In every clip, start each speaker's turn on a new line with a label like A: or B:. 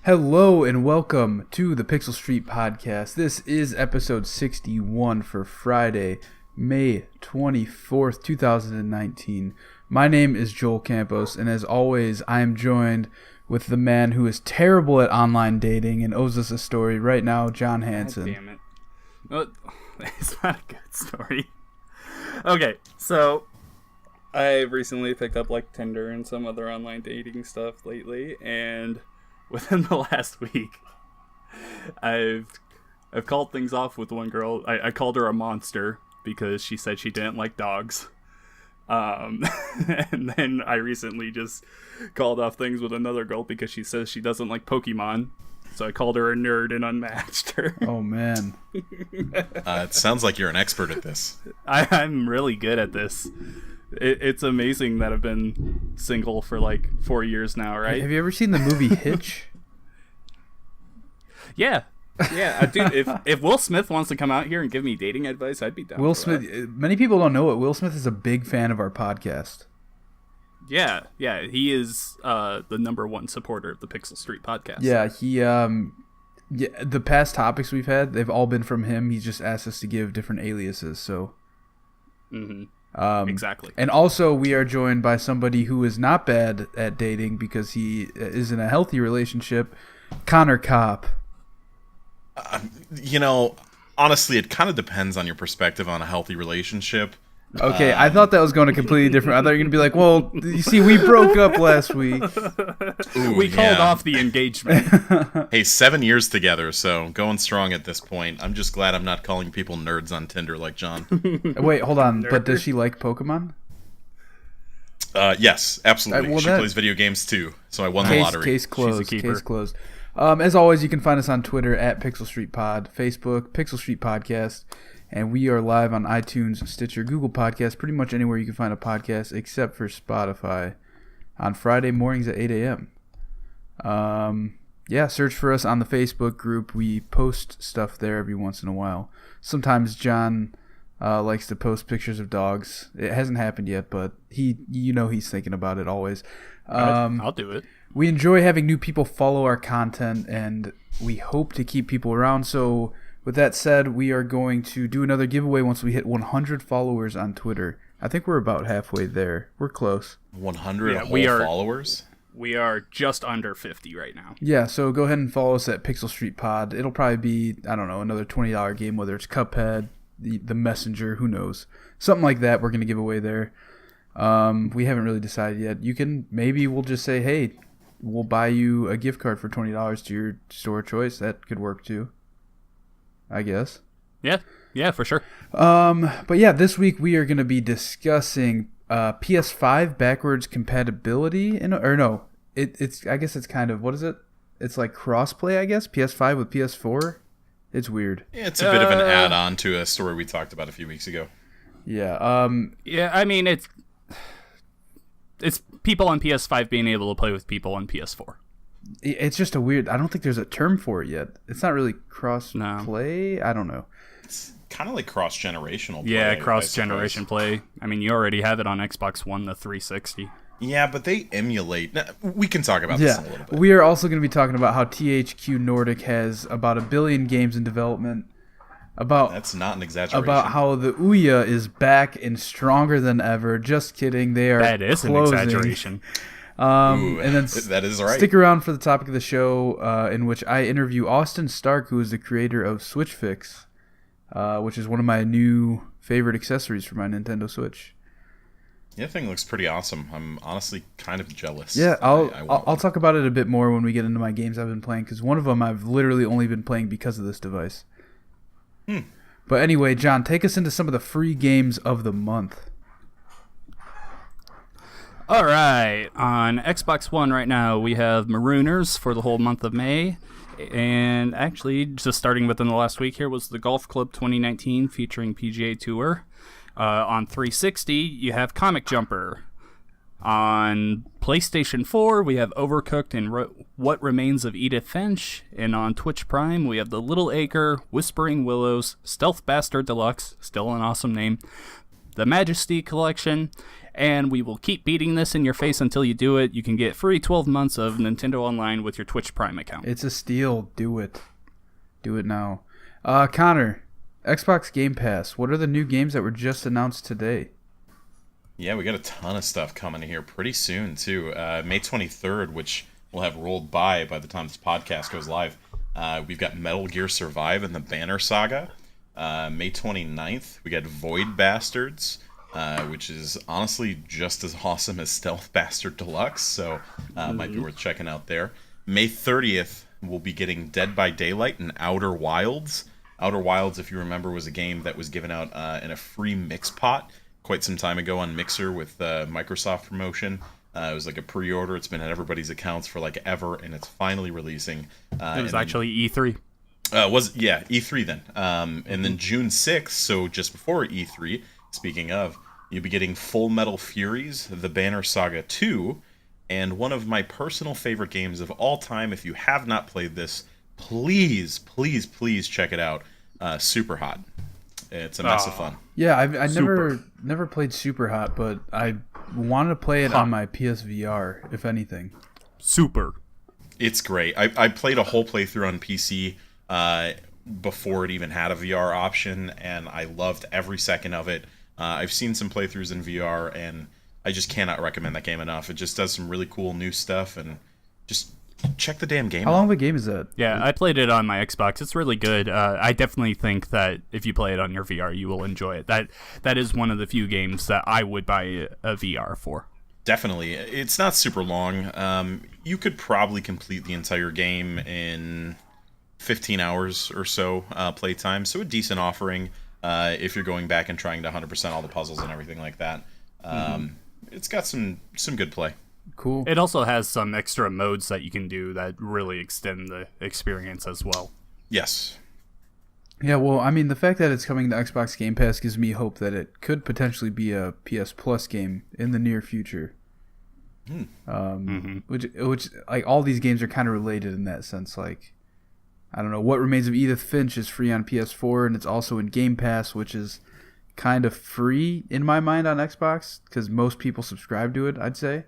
A: Hello and welcome to the Pixel Street Podcast. This is episode 61 for Friday, May 24th, 2019. My name is Joel Campos, and as always, I am joined with the man who is terrible at online dating and owes us a story right now, John Hansen.
B: God damn it. Well, it's not a good story. Okay, so I've recently picked up like Tinder and some other online dating stuff lately, and within the last week, I've called things off with one girl. I called her a monster because she said she didn't like dogs. And then I recently just called off things with another girl because she says she doesn't like Pokemon. So I called her a nerd and unmatched her.
A: Oh, man.
C: It sounds like you're an expert at this.
B: I'm really good at this. It's amazing that I've been single for like 4 years now, right?
A: Have you ever seen the movie Hitch?
B: Yeah, dude. If Will Smith wants to come out here and give me dating advice, I'd be down.
A: Will
B: for
A: Smith.
B: that.
A: Many people don't know it. Will Smith is a big fan of our podcast.
B: Yeah, he is the number one supporter of the Pixel Street Podcast.
A: Yeah, the past topics we've had, they've all been from him. He's just asked us to give different aliases. So.
B: Mm-hmm. Exactly.
A: And also, we are joined by somebody who is not bad at dating because he is in a healthy relationship, Connor Kopp.
C: Honestly, it kind of depends on your perspective on a healthy relationship.
A: Okay, I thought that was going to completely different. I thought you were going to be like, well, you see, we broke up last week.
B: We called off the engagement.
C: Hey, 7 years together, so going strong at this point. I'm just glad I'm not calling people nerds on Tinder like John.
A: Wait, hold on. But does she like Pokemon?
C: Yes, absolutely.
A: Well,
C: she plays video games too, so I won the lottery.
A: Case closed.
B: She's a keeper.
A: Case closed. As always, you can find us on Twitter at Pixel Street Pod, Facebook, Pixel Street Podcast. And we are live on iTunes, Stitcher, Google Podcasts, pretty much anywhere you can find a podcast except for Spotify on Friday mornings at 8 a.m. Search for us on the Facebook group. We post stuff there every once in a while. Sometimes John likes to post pictures of dogs. It hasn't happened yet, but he's thinking about it always.
B: I'll do it.
A: We enjoy having new people follow our content, and we hope to keep people around, so... With that said, we are going to do another giveaway once we hit 100 followers on Twitter. I think we're about halfway there. We're close.
C: 100 followers?
B: We are just under 50 right now.
A: Yeah, so go ahead and follow us at Pixel Street Pod. It'll probably be, I don't know, another $20 game, whether it's Cuphead, the Messenger, who knows. Something like that we're going to give away there. We haven't really decided yet. Maybe we'll just say, hey, we'll buy you a gift card for $20 to your store of choice. That could work too, I guess.
B: Yeah, for sure.
A: But yeah, this week we are going to be discussing PS5 backwards compatibility. It's I guess it's kind of, what is it? It's like crossplay, I guess. PS5 with PS4. It's weird.
C: Yeah, it's a bit of an add-on to a story we talked about a few weeks ago.
A: Yeah.
B: Yeah, I mean it's people on PS5 being able to play with people on PS4.
A: It's just a weird... I don't think there's a term for it yet. It's not really cross-play? I don't know.
C: It's kind of like cross-generational play.
B: Yeah, cross-generation play. I mean, you already have it on Xbox One, the 360.
C: Yeah, but they emulate... We can talk about this in a little bit.
A: We are also going to be talking about how THQ Nordic has about 1 billion games in development.
C: That's not an exaggeration.
A: About how the Ouya is back and stronger than ever. Just kidding. They are
B: That is
A: closing.
B: an exaggeration.
C: And then that is right.
A: Stick around for the topic of the show, in which I interview Austin Stark, who is the creator of SwitchFix, which is one of my new favorite accessories for my Nintendo Switch.
C: Yeah, that thing looks pretty awesome. I'm honestly kind of jealous.
A: Yeah, I'll talk about it a bit more when we get into my games I've been playing, because one of them I've literally only been playing because of this device. But anyway, John, take us into some of the free games of the month.
B: All right, on Xbox One right now, we have Marooners for the whole month of May. And actually, just starting within the last week here was the Golf Club 2019 featuring PGA Tour. On 360, you have Comic Jumper. On PlayStation 4, we have Overcooked and What Remains of Edith Finch. And on Twitch Prime, we have The Little Acre, Whispering Willows, Stealth Bastard Deluxe, still an awesome name, the Majesty Collection, and we will keep beating this in your face until you do it. You can get free 12 months of Nintendo Online with your Twitch Prime account.
A: It's a steal. Do it. Do it now. Connor, Xbox Game Pass. What are the new games that were just announced today?
C: Yeah, we got a ton of stuff coming here pretty soon, too. May 23rd, which will have rolled by the time this podcast goes live. We've got Metal Gear Survive and the Banner Saga. May 29th, we got Void Bastards, which is honestly just as awesome as Stealth Bastard Deluxe, so might be worth checking out there. May 30th, we'll be getting Dead by Daylight and Outer Wilds. Outer Wilds, if you remember, was a game that was given out in a free mix pot quite some time ago on Mixer with Microsoft promotion. It was like a pre-order. It's been at everybody's accounts for like ever, and it's finally releasing.
B: It was actually E3.
C: E3 then. And then June 6th, so just before E3, speaking of, you'll be getting Full Metal Furies, The Banner Saga 2, and one of my personal favorite games of all time. If you have not played this, please check it out. Super Hot. It's a mess of fun.
A: Yeah, I never played Super Hot, but I want to play it on my PSVR, if anything.
B: Super.
C: It's great. I played a whole playthrough on PC before it even had a VR option, and I loved every second of it. I've seen some playthroughs in VR, and I just cannot recommend that game enough. It just does some really cool new stuff, and just check the damn game
A: out. How long of a game is that?
B: Yeah, I played it on my Xbox. It's really good. I definitely think that if you play it on your VR, you will enjoy it. That is one of the few games that I would buy a VR for.
C: Definitely. It's not super long. You could probably complete the entire game in 15 hours or so playtime, so a decent offering if you're going back and trying to 100% all the puzzles and everything like that. It's got some good play.
A: Cool.
B: It also has some extra modes that you can do that really extend the experience as well.
C: Yes.
A: Yeah, well, I mean, the fact that it's coming to Xbox Game Pass gives me hope that it could potentially be a PS Plus game in the near future. Which like all these games are kind of related in that sense. Like, I don't know, What Remains of Edith Finch is free on PS4, and it's also in Game Pass, which is kind of free in my mind on Xbox because most people subscribe to it, I'd say.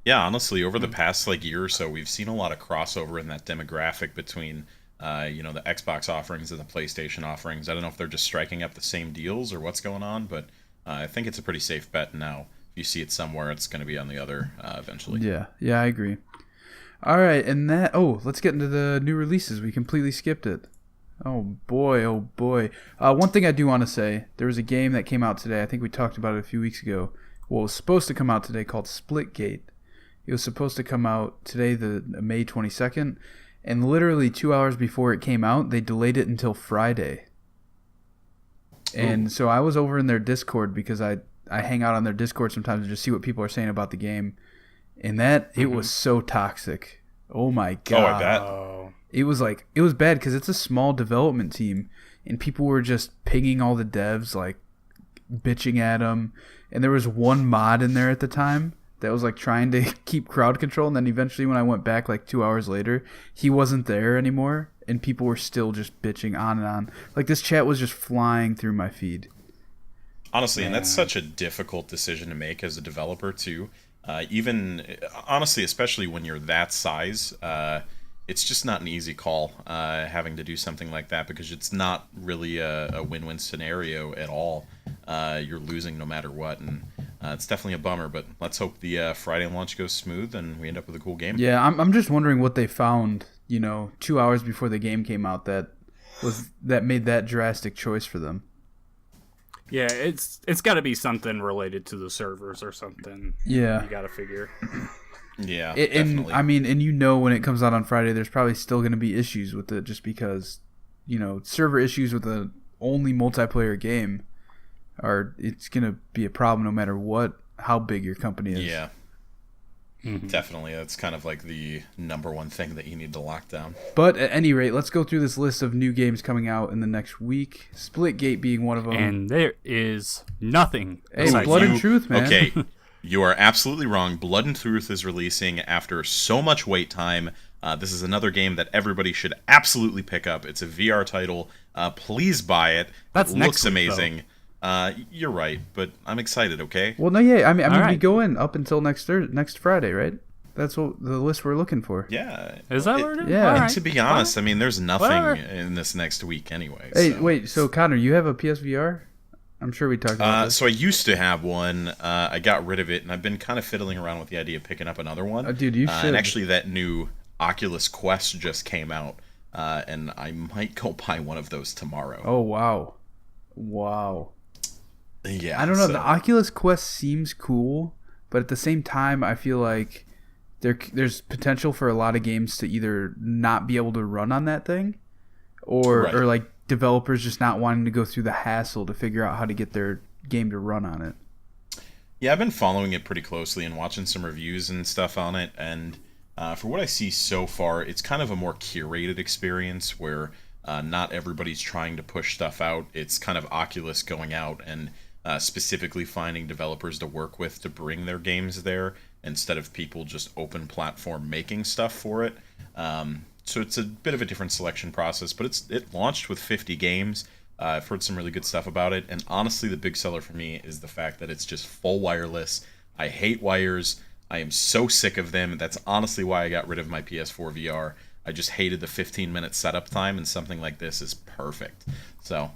C: Yeah, honestly, over the past year or so, we've seen a lot of crossover in that demographic between the Xbox offerings and the PlayStation offerings. I don't know if they're just striking up the same deals or what's going on, but I think it's a pretty safe bet now. If you see it somewhere, it's going to be on the other eventually.
A: Yeah, I agree. All right, and let's get into the new releases. We completely skipped it. Oh boy. One thing I do want to say, there was a game that came out today. I think we talked about it a few weeks ago. Well, it was supposed to come out today called Splitgate. It was supposed to come out today, the May 22nd, and literally 2 hours before it came out, they delayed it until Friday. And so I was over in their Discord because I hang out on their Discord sometimes to just see what people are saying about the game. And it was so toxic. Oh my god.
C: Oh, I bet.
A: It was bad because it's a small development team, and people were just pinging all the devs, like bitching at them. And there was one mod in there at the time that was like trying to keep crowd control, and then eventually when I went back 2 hours later, he wasn't there anymore, and people were still just bitching on and on. Like, this chat was just flying through my feed.
C: Honestly, and that's such a difficult decision to make as a developer too. Even honestly, especially when you're that size, it's just not an easy call having to do something like that, because it's not really a win-win scenario at all. You're losing no matter what, and it's definitely a bummer, but let's hope the Friday launch goes smooth and we end up with a cool game.
A: Yeah, I'm just wondering what they found, 2 hours before the game came out that made that drastic choice for them.
B: Yeah, it's got to be something related to the servers or something.
A: Yeah.
B: You got to figure.
C: Yeah,
A: and
C: definitely.
A: I mean, and when it comes out on Friday, there's probably still going to be issues with it just because, server issues with the only multiplayer game it's going to be a problem no matter how big your company is.
C: Yeah. Definitely. That's kind of like the number one thing that you need to lock down.
A: But at any rate, let's go through this list of new games coming out in the next week. Splitgate being one of them.
B: And there is nothing.
A: Hey, Blood and Truth, man.
C: Okay, you are absolutely wrong. Blood and Truth is releasing after so much wait time. This is another game that everybody should absolutely pick up. It's a VR title. Please buy it.
B: That's
C: it
B: next
C: looks
B: week,
C: amazing. You're right, but I'm excited. Okay.
A: Well, no, yeah. I mean,
B: All
A: we
B: right.
A: go in up until next Friday, right? That's what the list we're looking for.
C: Yeah.
B: Is that what we're doing?
A: yeah.
B: All
A: And
B: right.
C: To be honest, I mean, there's nothing
B: Whatever.
C: in this next week anyway.
A: Hey,
C: so.
A: wait. So Connor, you have a PSVR? I'm sure we talked about this.
C: So I used to have one. I got rid of it, and I've been kind of fiddling around with the idea of picking up another one.
A: Dude, you should.
C: And actually, that new Oculus Quest just came out, and I might go buy one of those tomorrow.
A: Oh wow, wow.
C: Yeah.
A: I don't know.
C: so-
A: The Oculus Quest seems cool, but at the same time, I feel like there's potential for a lot of games to either not be able to run on that thing, or
C: Right.
A: or like developers just not wanting to go through the hassle to figure out how to get their game to run on it.
C: Yeah, I've been following it pretty closely and watching some reviews and stuff on it, and for what I see so far, it's kind of a more curated experience where not everybody's trying to push stuff out. It's kind of Oculus going out and specifically finding developers to work with to bring their games there instead of people just open platform making stuff for it. So it's a bit of a different selection process, but it launched with 50 games. I've heard some really good stuff about it, and honestly, the big seller for me is the fact that it's just full wireless. I hate wires. I am so sick of them. That's honestly why I got rid of my PS4 VR. I just hated the 15-minute setup time, and something like this is perfect. So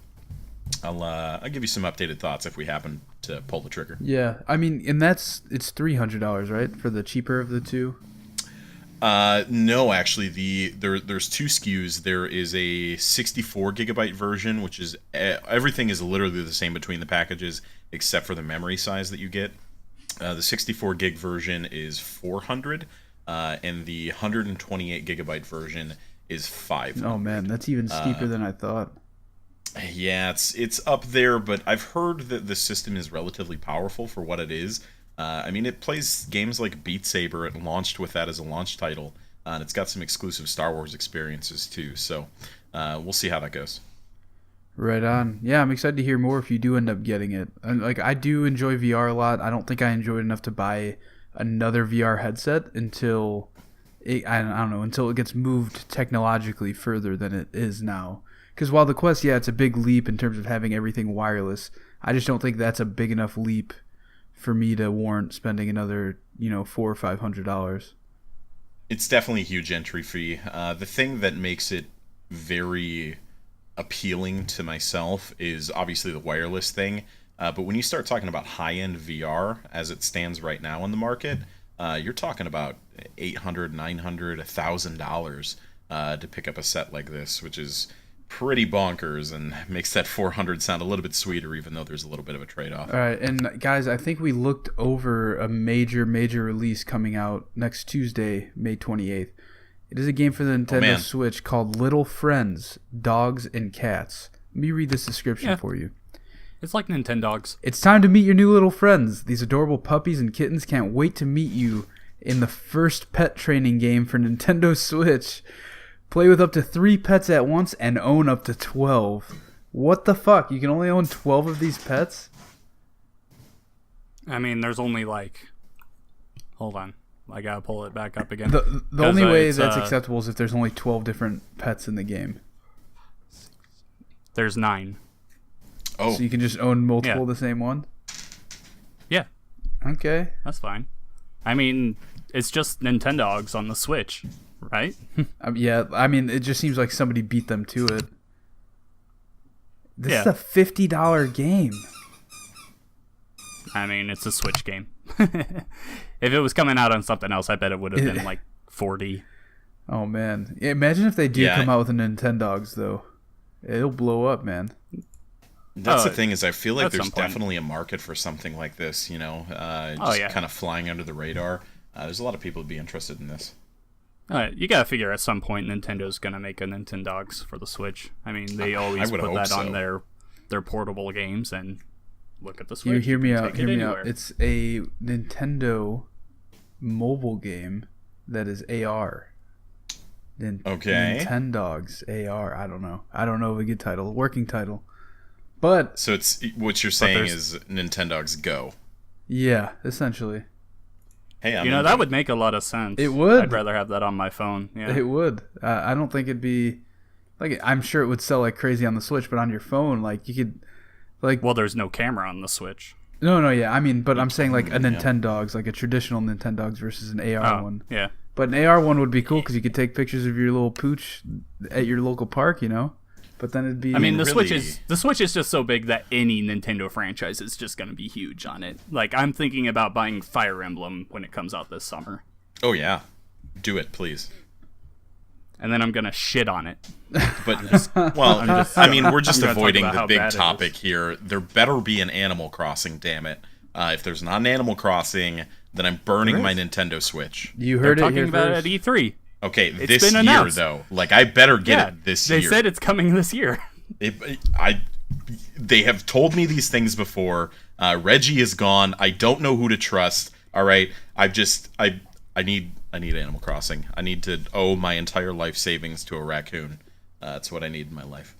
C: I'll give you some updated thoughts if we happen to pull the trigger.
A: Yeah, I mean, and it's $300, right, for the cheaper of the two.
C: No, actually, there's two SKUs. There is a 64 gigabyte version, which is everything is literally the same between the packages except for the memory size that you get. The 64 gig version is 400, and the 128 gigabyte version is 500.
A: Oh man, that's even steeper than I thought.
C: Yeah, it's up there, but I've heard that the system is relatively powerful for what it is. I mean, it plays games like Beat Saber. It launched with that as a launch title, and it's got some exclusive Star Wars experiences too. So we'll see how that goes.
A: Right on. Yeah, I'm excited to hear more if you do end up getting it. And like, I do enjoy VR a lot. I don't think I enjoy it enough to buy another VR headset until I don't know, until it gets moved technologically further than it is now. Because while the Quest, yeah, it's a big leap in terms of having everything wireless, I just don't think that's a big enough leap for me to warrant spending another, $400 or $500.
C: It's definitely a huge entry fee. The thing that makes it very appealing to myself is obviously the wireless thing. But when you start talking about high-end VR as it stands right now in the market, you're talking about $800, $900, $1,000 to pick up a set like this, which is pretty bonkers and makes that 400 sound a little bit sweeter, even though there's a little bit of a trade-off.
A: All right, and guys, I think we looked over a major release coming out next Tuesday, May 28th. It is a game for the Nintendo Switch called Little Friends, Dogs and Cats. Let me read this description for you.
B: It's like Nintendogs.
A: It's time to meet your new little friends. These adorable puppies and kittens can't wait to meet you in the first pet training game for Nintendo Switch. Play with up to 3 pets at once and own up to 12. What the fuck? You can only own 12 of these pets?
B: I mean, there's only hold on. I gotta pull it back up again.
A: The only way that's acceptable is if there's only 12 different pets in the game.
B: There's 9.
C: Oh,
A: So you can just own multiple of the same one?
B: Yeah,
A: Okay.
B: that's fine. I mean, it's just Nintendogs on the Switch, right?
A: Yeah, I mean, it just seems like somebody beat them to it. This is
B: Yeah.
A: a $50 game.
B: I mean, it's a Switch game. If it was coming out on something else, I bet it would have been like 40.
A: Oh, man. Yeah, imagine if they do come out with a Nintendogs, though. It'll blow up, man.
C: that's the thing is I feel like
B: at
C: there's
B: some point.
C: definitely a market for something like this, just
B: yeah.
C: kind of flying under the radar. There's a lot of people who'd be interested in this.
B: You gotta figure at some point Nintendo's gonna make a Nintendogs for the Switch. I mean, they always
C: would
B: put
C: hope
B: that
C: so.
B: on their portable games, and look at the Switch.
A: You hear me
B: can
A: out.
B: take
A: Hear
B: it
A: me
B: anywhere.
A: out. It's a Nintendo mobile game that is AR.
C: Okay.
A: Nintendogs AR. I don't know. I don't know a good title, working title. But
C: So it's what you're saying
B: there's-
C: is Nintendogs Go.
A: yeah, essentially,
C: Hey, I'm
B: You know,
C: into
B: that
C: it.
B: would make a lot of sense.
A: It would.
B: I'd rather have that on my phone. Yeah.
A: it would. I don't think it'd be like. I'm sure it would sell like crazy on the Switch, but on your phone, like you could. Like,
B: Well, there's no camera on the Switch.
A: no, yeah. I mean, but I'm saying like a Nintendogs, like a traditional Nintendogs versus an AR one.
B: Yeah.
A: But an AR one would be cool because you could take pictures of your little pooch at your local park, you know. But then it'd be.
B: I mean, the
C: really...
B: Switch is just so big that any Nintendo franchise is just going to be huge on it. Like, I'm thinking about buying Fire Emblem when it comes out this summer.
C: Oh yeah, do it, please.
B: And then I'm going to shit on it.
C: But I mean, we're just avoiding the big topic here. There better be an Animal Crossing, damn it. If there's not an Animal Crossing, then I'm burning my Nintendo Switch.
A: You heard
B: They're
A: it here
B: talking about
A: first.
B: it at E3.
C: Okay,
B: It's
C: this
B: been
C: year
B: announced.
C: though, like I better get it this year.
B: They said it's coming this year.
C: They have told me these things before. Reggie is gone. I don't know who to trust. All right, I need Animal Crossing. I need to owe my entire life savings to a raccoon. That's what I need in my life.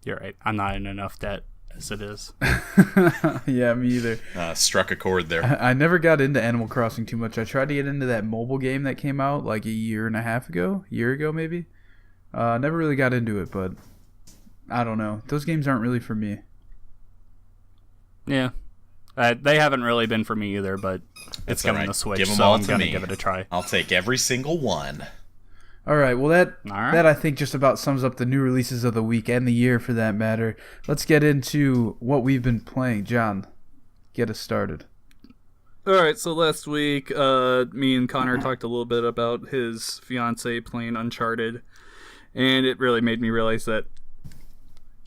B: You're right. I'm not in enough debt as it is.
A: Yeah, me either.
C: Struck a chord there.
A: I never got into Animal Crossing too much. I tried to get into that mobile game that came out like a year ago maybe. Never really got into it, but I don't know. Those games aren't really for me.
B: Yeah. They haven't really been for me either, but it's coming to Switch, so I'm going to give it a try.
C: I'll take every single one.
A: All right, well that I think just about sums up the new releases of the week and the year for that matter. Let's get into what we've been playing. John, get us started.
B: Alright, so last week, me and Connor talked a little bit about his fiance playing Uncharted, and it really made me realize that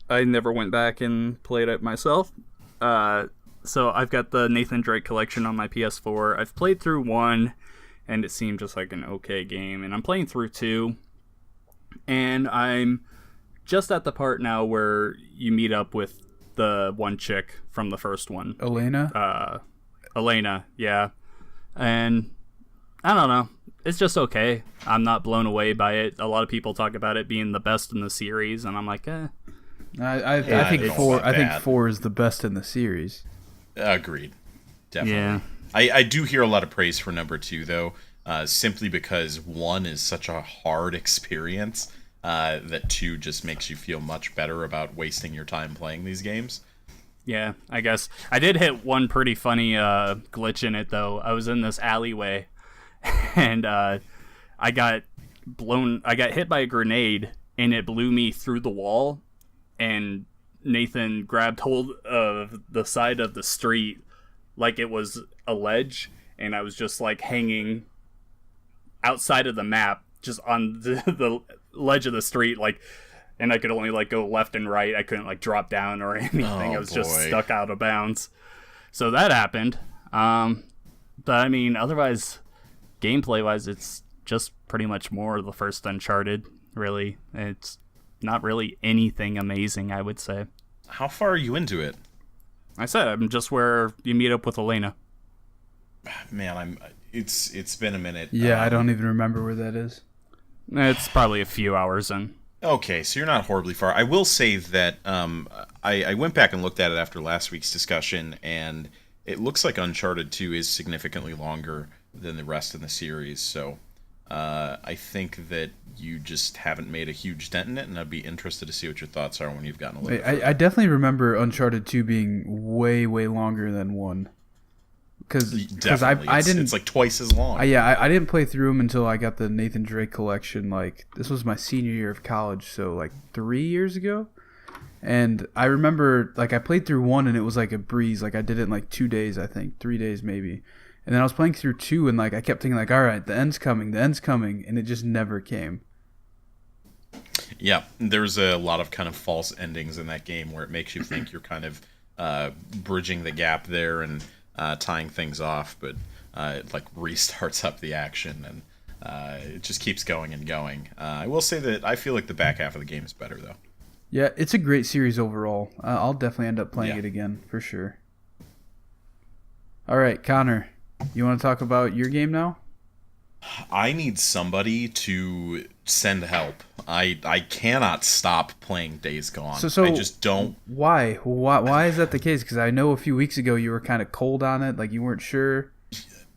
B: I never went back and played it myself. So I've got the Nathan Drake collection on my PS4. I've played through 1, and it seemed just like an okay game, and I'm playing through 2, and I'm just at the part now where you meet up with the one chick from the first one. Elena, yeah. And I don't know. It's just okay. I'm not blown away by it. A lot of people talk about it being the best in the series, and I'm like, eh.
A: I think 4 is the best in the series.
C: Agreed. Definitely.
B: Yeah.
C: I do hear a lot of praise for number 2, though, simply because 1 is such a hard experience that 2 just makes you feel much better about wasting your time playing these games.
B: Yeah, I guess. I did hit one pretty funny glitch in it, though. I was in this alleyway, and I got hit by a grenade, and it blew me through the wall, and Nathan grabbed hold of the side of the street like it was a ledge, and I was just like hanging outside of the map, just on the ledge of the street, like, and I could only like go left and right. I couldn't like drop down or anything. I was just stuck out of bounds. So that happened. But I mean, otherwise, gameplay wise, it's just pretty much more of the first Uncharted. Really, it's not really anything amazing, I would say.
C: How far are you into it?
B: I said I'm just where you meet up with Elena.
C: Man, it's been a minute.
A: Yeah, I don't even remember where that is.
B: It's probably a few hours in.
C: Okay, so you're not horribly far. I will say that I went back and looked at it after last week's discussion, and it looks like Uncharted 2 is significantly longer than the rest in the series, so I think that you just haven't made a huge dent in it, and I'd be interested to see what your thoughts are when you've gotten a little bit further.
A: I definitely remember Uncharted 2 being way, way longer than 1. Because I didn't.
C: It's like twice as long.
A: I didn't play through them until I got the Nathan Drake collection. Like, this was my senior year of college, so like 3 years ago. And I remember, like, I played through 1 and it was like a breeze. Like, I did it in like 2 days, I think, 3 days maybe. And then I was playing through 2 and like I kept thinking like, all right, the end's coming, and it just never came.
C: Yeah, there's a lot of kind of false endings in that game where it makes you think you're kind of bridging the gap there and tying things off, but it like restarts up the action, and it just keeps going and going. I will say that I feel like the back half of the game is better, though.
A: Yeah, it's a great series overall. I'll definitely end up playing it again, for sure. All right, Connor, you want to talk about your game now?
C: I need somebody to send help. I cannot stop playing Days Gone.
A: So
C: I just don't.
A: Why is that the case? Because I know a few weeks ago you were kind of cold on it, like you weren't sure.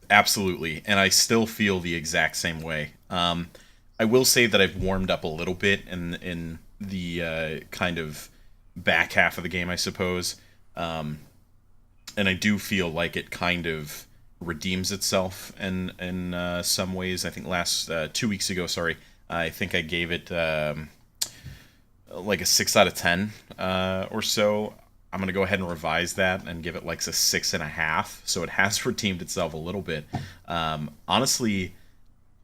C: Absolutely, and I still feel the exact same way. I will say that I've warmed up a little bit in the kind of back half of the game, I suppose. And I do feel like it kind of redeems itself in some ways. I think 2 weeks ago, I think I gave it like a 6 out of 10 or so. I'm going to go ahead and revise that and give it like a 6.5. So it has redeemed itself a little bit. Honestly,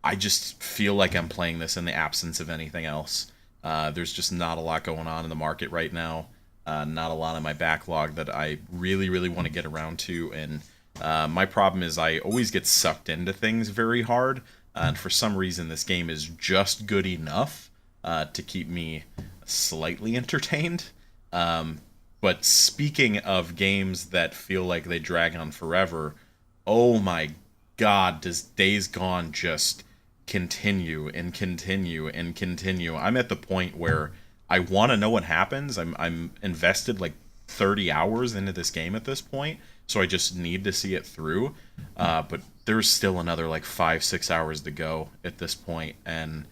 C: I just feel like I'm playing this in the absence of anything else. There's just not a lot going on in the market right now. Not a lot in my backlog that I really, really want to get around to. And my problem is I always get sucked into things very hard. And for some reason, this game is just good enough to keep me slightly entertained. But speaking of games that feel like they drag on forever, oh my god, does Days Gone just continue and continue and continue. I'm at the point where I want to know what happens. I'm invested like 30 hours into this game at this point, so I just need to see it through. But there's still another like 5-6 hours to go at this point, and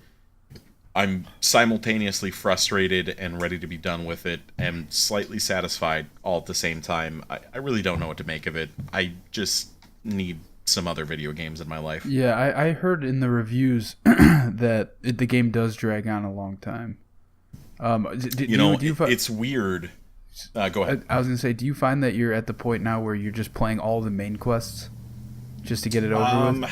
C: I'm simultaneously frustrated and ready to be done with it, and slightly satisfied all at the same time. I really don't know what to make of it. I just need some other video games in my life.
A: Yeah, I heard in the reviews that the game does drag on a long time.
C: It's weird. Go ahead.
A: I was going to say, do you find that you're at the point now where you're just playing all the main quests just to get it over with?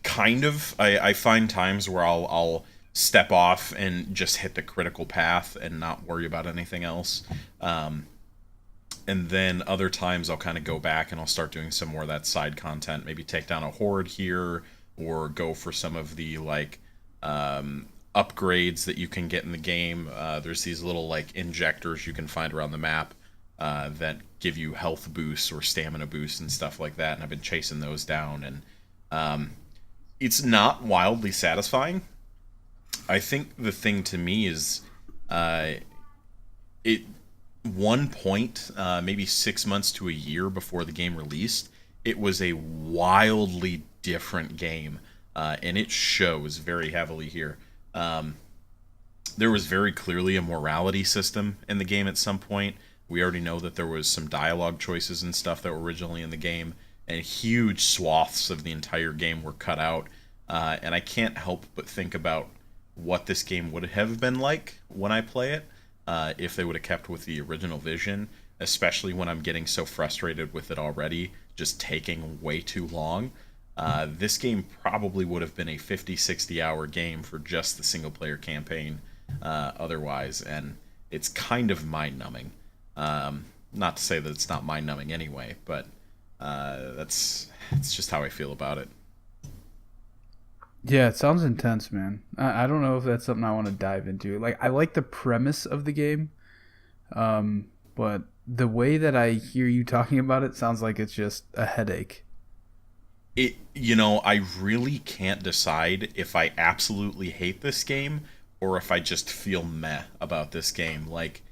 C: Kind of. I find times where I'll step off and just hit the critical path and not worry about anything else. And then other times I'll kind of go back and I'll start doing some more of that side content. Maybe take down a horde here, or go for some of the like upgrades that you can get in the game. There's these little like injectors you can find around the map that give you health boosts or stamina boosts and stuff like that. And I've been chasing those down, and it's not wildly satisfying. I think the thing to me is one point, maybe 6 months to a year before the game released, it was a wildly different game, and it shows very heavily here. There was very clearly a morality system in the game at some point. We already know that there was some dialogue choices and stuff that were originally in the game, and huge swaths of the entire game were cut out. And I can't help but think about what this game would have been like when I play it, if they would have kept with the original vision, especially when I'm getting so frustrated with it already, just taking way too long. This game probably would have been a 50-60 hour game for just the single player campaign otherwise, and it's kind of mind-numbing. Not to say that it's not mind-numbing anyway, but that's just how I feel about it.
A: Yeah, it sounds intense, man. I don't know if that's something I want to dive into. Like, I like the premise of the game, but the way that I hear you talking about it sounds like it's just a headache.
C: I really can't decide if I absolutely hate this game or if I just feel meh about this game. Like,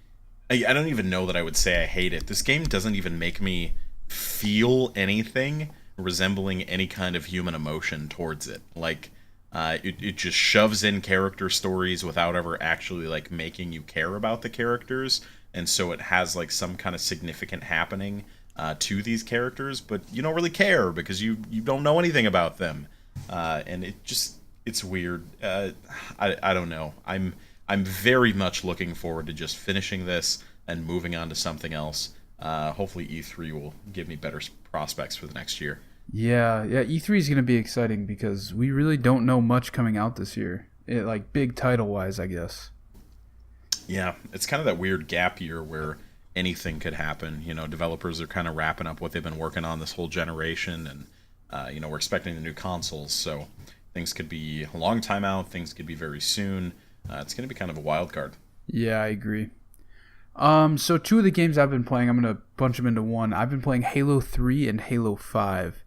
C: I don't even know that I would say I hate it. This game doesn't even make me feel anything resembling any kind of human emotion towards it. Like, it just shoves in character stories without ever actually like making you care about the characters, and so it has like some kind of significant happening to these characters, but you don't really care because you don't know anything about them, and it's weird. I don't know. I'm very much looking forward to just finishing this and moving on to something else. Hopefully E3 will give me better prospects for the next year.
A: Yeah, E3 is going to be exciting because we really don't know much coming out this year. Like big title-wise, I guess.
C: Yeah, it's kind of that weird gap year where anything could happen. Developers are kind of wrapping up what they've been working on this whole generation, and we're expecting the new consoles, so things could be a long time out, things could be very soon. It's going to be kind of a wild card.
A: Yeah, I agree. So two of the games I've been playing, I'm going to bunch them into one. I've been playing Halo 3 and Halo 5.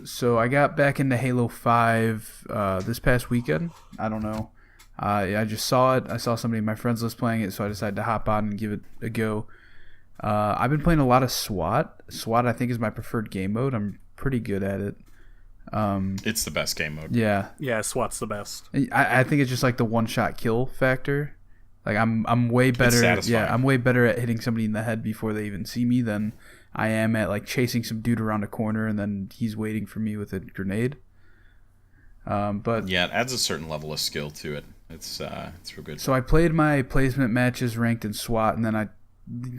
A: So I got back into Halo 5 this past weekend. I don't know. I just saw it. I saw somebody in my friends list playing it, so I decided to hop on and give it a go. I've been playing a lot of SWAT. SWAT, I think, is my preferred game mode. I'm pretty good at it.
C: It's the best game mode.
A: Yeah.
B: Yeah, SWAT's the best.
A: I think it's just like the one-shot kill factor. Like I'm way better.
C: satisfying.
A: I'm way better at hitting somebody in the head before they even see me than I am at like chasing some dude around a corner and then he's waiting for me with a grenade. But
C: yeah, it adds a certain level of skill to it. It's real good.
A: so I played my placement matches ranked in SWAT, and then I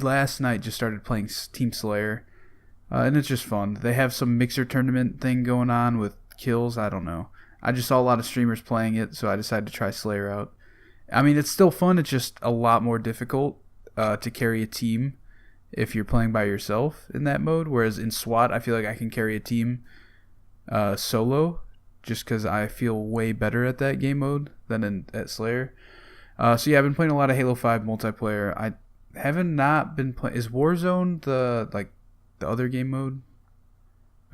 A: last night just started playing Team Slayer, and it's just fun. They have some mixer tournament thing going on with kills. I don't know. I just saw a lot of streamers playing it, so I decided to try Slayer out. I mean, it's still fun. It's just a lot more difficult to carry a team if you're playing by yourself in that mode. Whereas in SWAT, I feel like I can carry a team solo, just because I feel way better at that game mode than at Slayer. So yeah, I've been playing a lot of Halo 5 multiplayer. I haven't not been playing. Is Warzone the other game mode?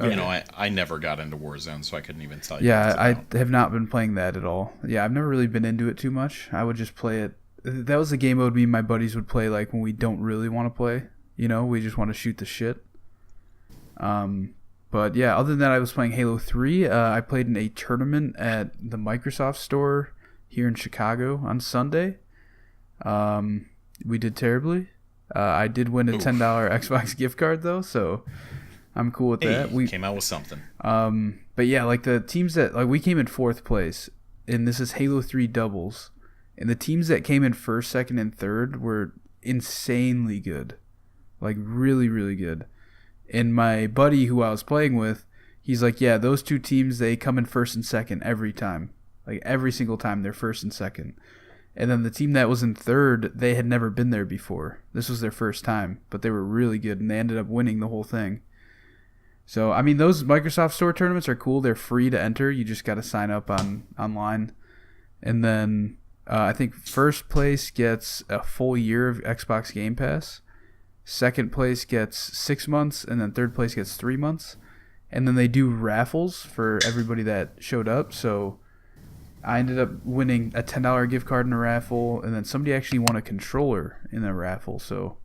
C: You know, I never got into Warzone, so I couldn't even tell you.
A: Yeah, I have not been playing that at all. Yeah, I've never really been into it too much. I would just play it. That was the game mode me and my buddies would play like when we don't really want to play. You know, we just want to shoot the shit. But yeah, other than that, I was playing Halo 3. I played in a tournament at the Microsoft store here in Chicago on Sunday. We did terribly. I did win a $10 Xbox gift card though, so I'm cool with that. We
C: came out with something.
A: But yeah, like the teams that like we came in 4th place, and this is Halo 3 doubles, and the teams that came in 1st, 2nd, and 3rd were insanely good, like really, really good. And my buddy who I was playing with, he's like, yeah, those two teams, they come in 1st and 2nd every time. Like every single time they're 1st and 2nd. And then the team that was in 3rd, they had never been there before. This was their first time, but they were really good and they ended up winning the whole thing. So, I mean, those Microsoft Store tournaments are cool. They're free to enter. You just got to sign up online. And then I think 1st place gets a full year of Xbox Game Pass. 2nd place gets 6 months, and then 3rd place gets 3 months. And then they do raffles for everybody that showed up. So I ended up winning a $10 gift card in a raffle, and then somebody actually won a controller in a raffle. So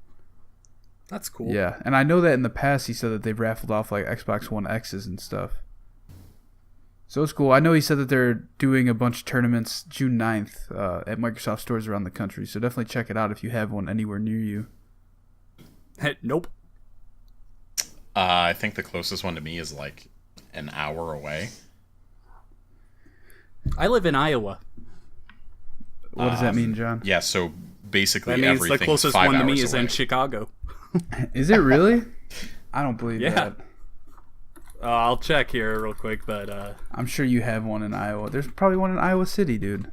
B: that's cool.
A: Yeah, and I know that in the past he said that they've raffled off like Xbox One X's and stuff. So it's cool. I know he said that they're doing a bunch of tournaments June 9th at Microsoft stores around the country. So definitely check it out if you have one anywhere near you.
B: Nope.
C: I think the closest one to me is like an hour away.
B: I live in Iowa.
A: What does that mean, John?
C: Yeah, so basically
B: that means the closest one to me is in Chicago.
A: Is it really? I don't believe that.
B: I'll check here real quick, but
A: I'm sure you have one in Iowa. There's probably one in Iowa City, dude.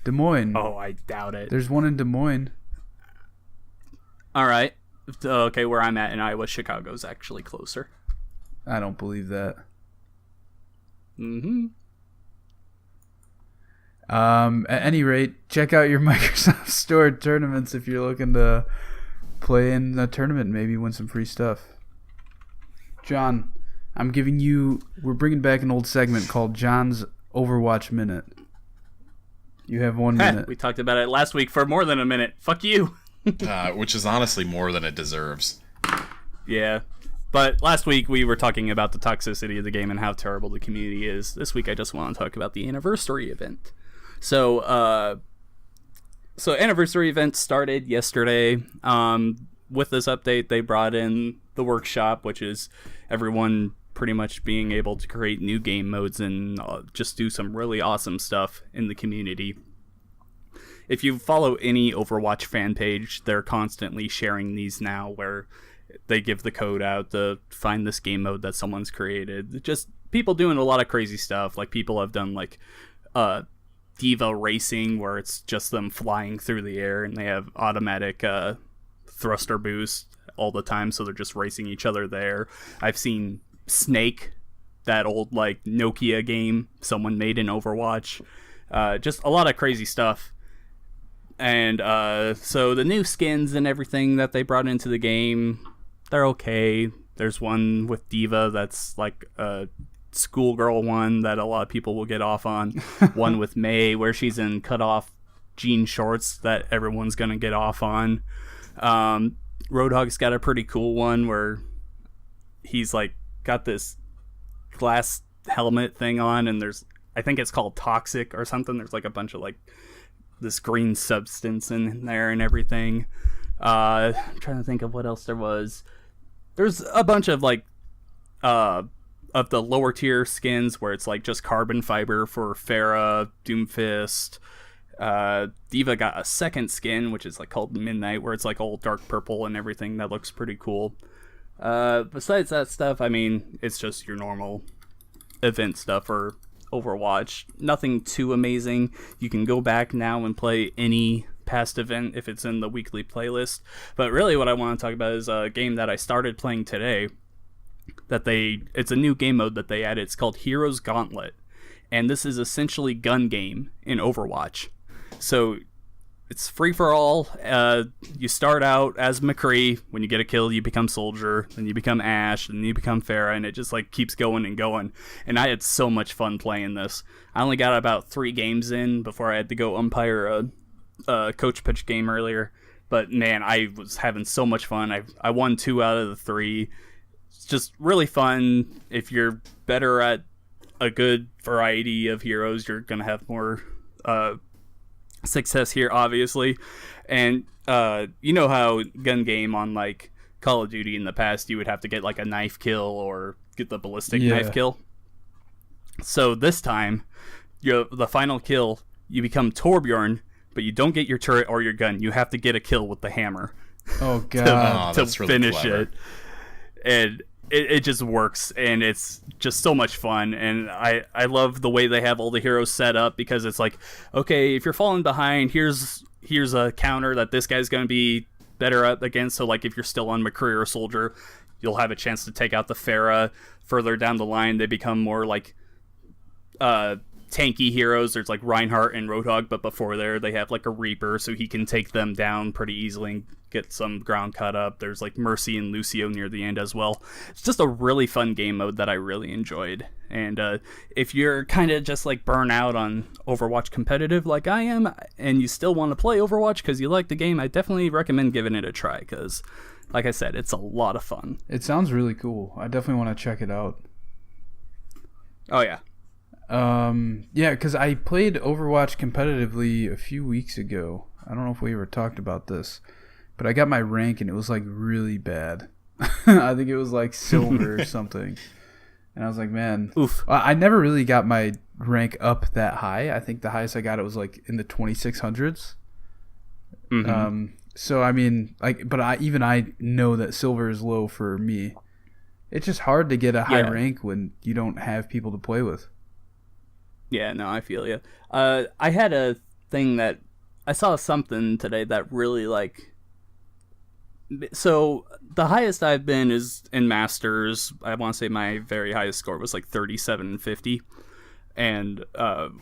A: Des Moines.
B: Oh, I doubt it.
A: There's one in Des Moines.
B: All right. Okay, where I'm at in Iowa, Chicago's actually closer.
A: I don't believe that.
B: Mm-hmm.
A: At any rate, check out your Microsoft Store tournaments if you're looking to play in a tournament and maybe win some free stuff. John, we're bringing back an old segment called John's Overwatch Minute. You have 1 minute.
B: We talked about it last week for more than a minute. Fuck you.
C: Which is honestly more than it deserves.
B: Yeah. But last week we were talking about the toxicity of the game and how terrible the community is. This week I just want to talk about the anniversary event. So anniversary event started yesterday. With this update, they brought in the workshop, which is everyone pretty much being able to create new game modes and just do some really awesome stuff in the community. If you follow any Overwatch fan page, they're constantly sharing these now where they give the code out to find this game mode that someone's created. Just people doing a lot of crazy stuff. Like people have done like Diva racing where it's just them flying through the air and they have automatic thruster boost all the time, so they're just racing each other there. I've seen Snake, that old like Nokia game someone made in Overwatch. Just a lot of crazy stuff. And so the new skins and everything that they brought into the game, they're okay. There's one with Diva that's like a schoolgirl one that a lot of people will get off on. One with May where she's in cut off jean shorts that everyone's gonna get off on. Roadhog's got a pretty cool one where he's like got this glass helmet thing on, and I think it's called Toxic or something. There's like a bunch of like this green substance in there and everything. I'm trying to think of what else there was. There's a bunch of like of the lower tier skins where it's like just carbon fiber for Pharah, Doomfist. Diva got a second skin, which is like called Midnight, where it's like all dark purple and everything. That looks pretty cool. Besides that stuff, I mean, it's just your normal event stuff for Overwatch. Nothing too amazing. You can go back now and play any past event if it's in the weekly playlist. But really what I want to talk about is a game that I started playing today. It's a new game mode that they added. It's called Heroes Gauntlet. And this is essentially gun game in Overwatch. So it's free for all. You start out as McCree. When you get a kill, you become Soldier. Then you become Ashe. Then you become Pharah. And it just like keeps going and going. And I had so much fun playing this. I only got about 3 games in before I had to go umpire a coach pitch game earlier. But man, I was having so much fun. I won 2 out of the 3. It's just really fun. If you're better at a good variety of heroes, you're going to have more success here, obviously. And you know how gun game on like Call of Duty in the past, you would have to get like a knife kill or get the ballistic knife kill. So this time, the final kill, you become Torbjorn, but you don't get your turret or your gun. You have to get a kill with the hammer.
A: Oh god,
C: that's really
B: finish
C: clever.
B: it. And it just works, and it's just so much fun. And I love the way they have all the heroes set up, because it's like, okay, if you're falling behind, here's a counter that this guy's going to be better up against. So like if you're still on McCree or Soldier, you'll have a chance to take out the Pharah. Further down the line, they become more like tanky heroes. There's like Reinhardt and Roadhog, but before there they have like a Reaper, so he can take them down pretty easily and get some ground cut up. There's like Mercy and Lucio near the end as well. It's just a really fun game mode that I really enjoyed. And if you're kind of just like burnt out on Overwatch competitive like I am, and you still want to play Overwatch because you like the game, I definitely recommend giving it a try, because like I said, it's a lot of fun.
A: It sounds really cool. I definitely want to check it out.
B: Oh yeah.
A: Yeah, because I played Overwatch competitively a few weeks ago. I don't know if we ever talked about this, but I got my rank and it was like really bad. I think it was like silver or something. And I was like, man,
B: oof.
A: I never really got my rank up that high. I think the highest I got it was like in the 2600s.
B: Mm-hmm.
A: So I mean, like, but I know that silver is low for me. It's just hard to get a high rank when you don't have people to play with.
B: Yeah, no, I feel you. I had a thing that I saw something today that really like. So the highest I've been is in Masters. I want to say my very highest score was like 3750. And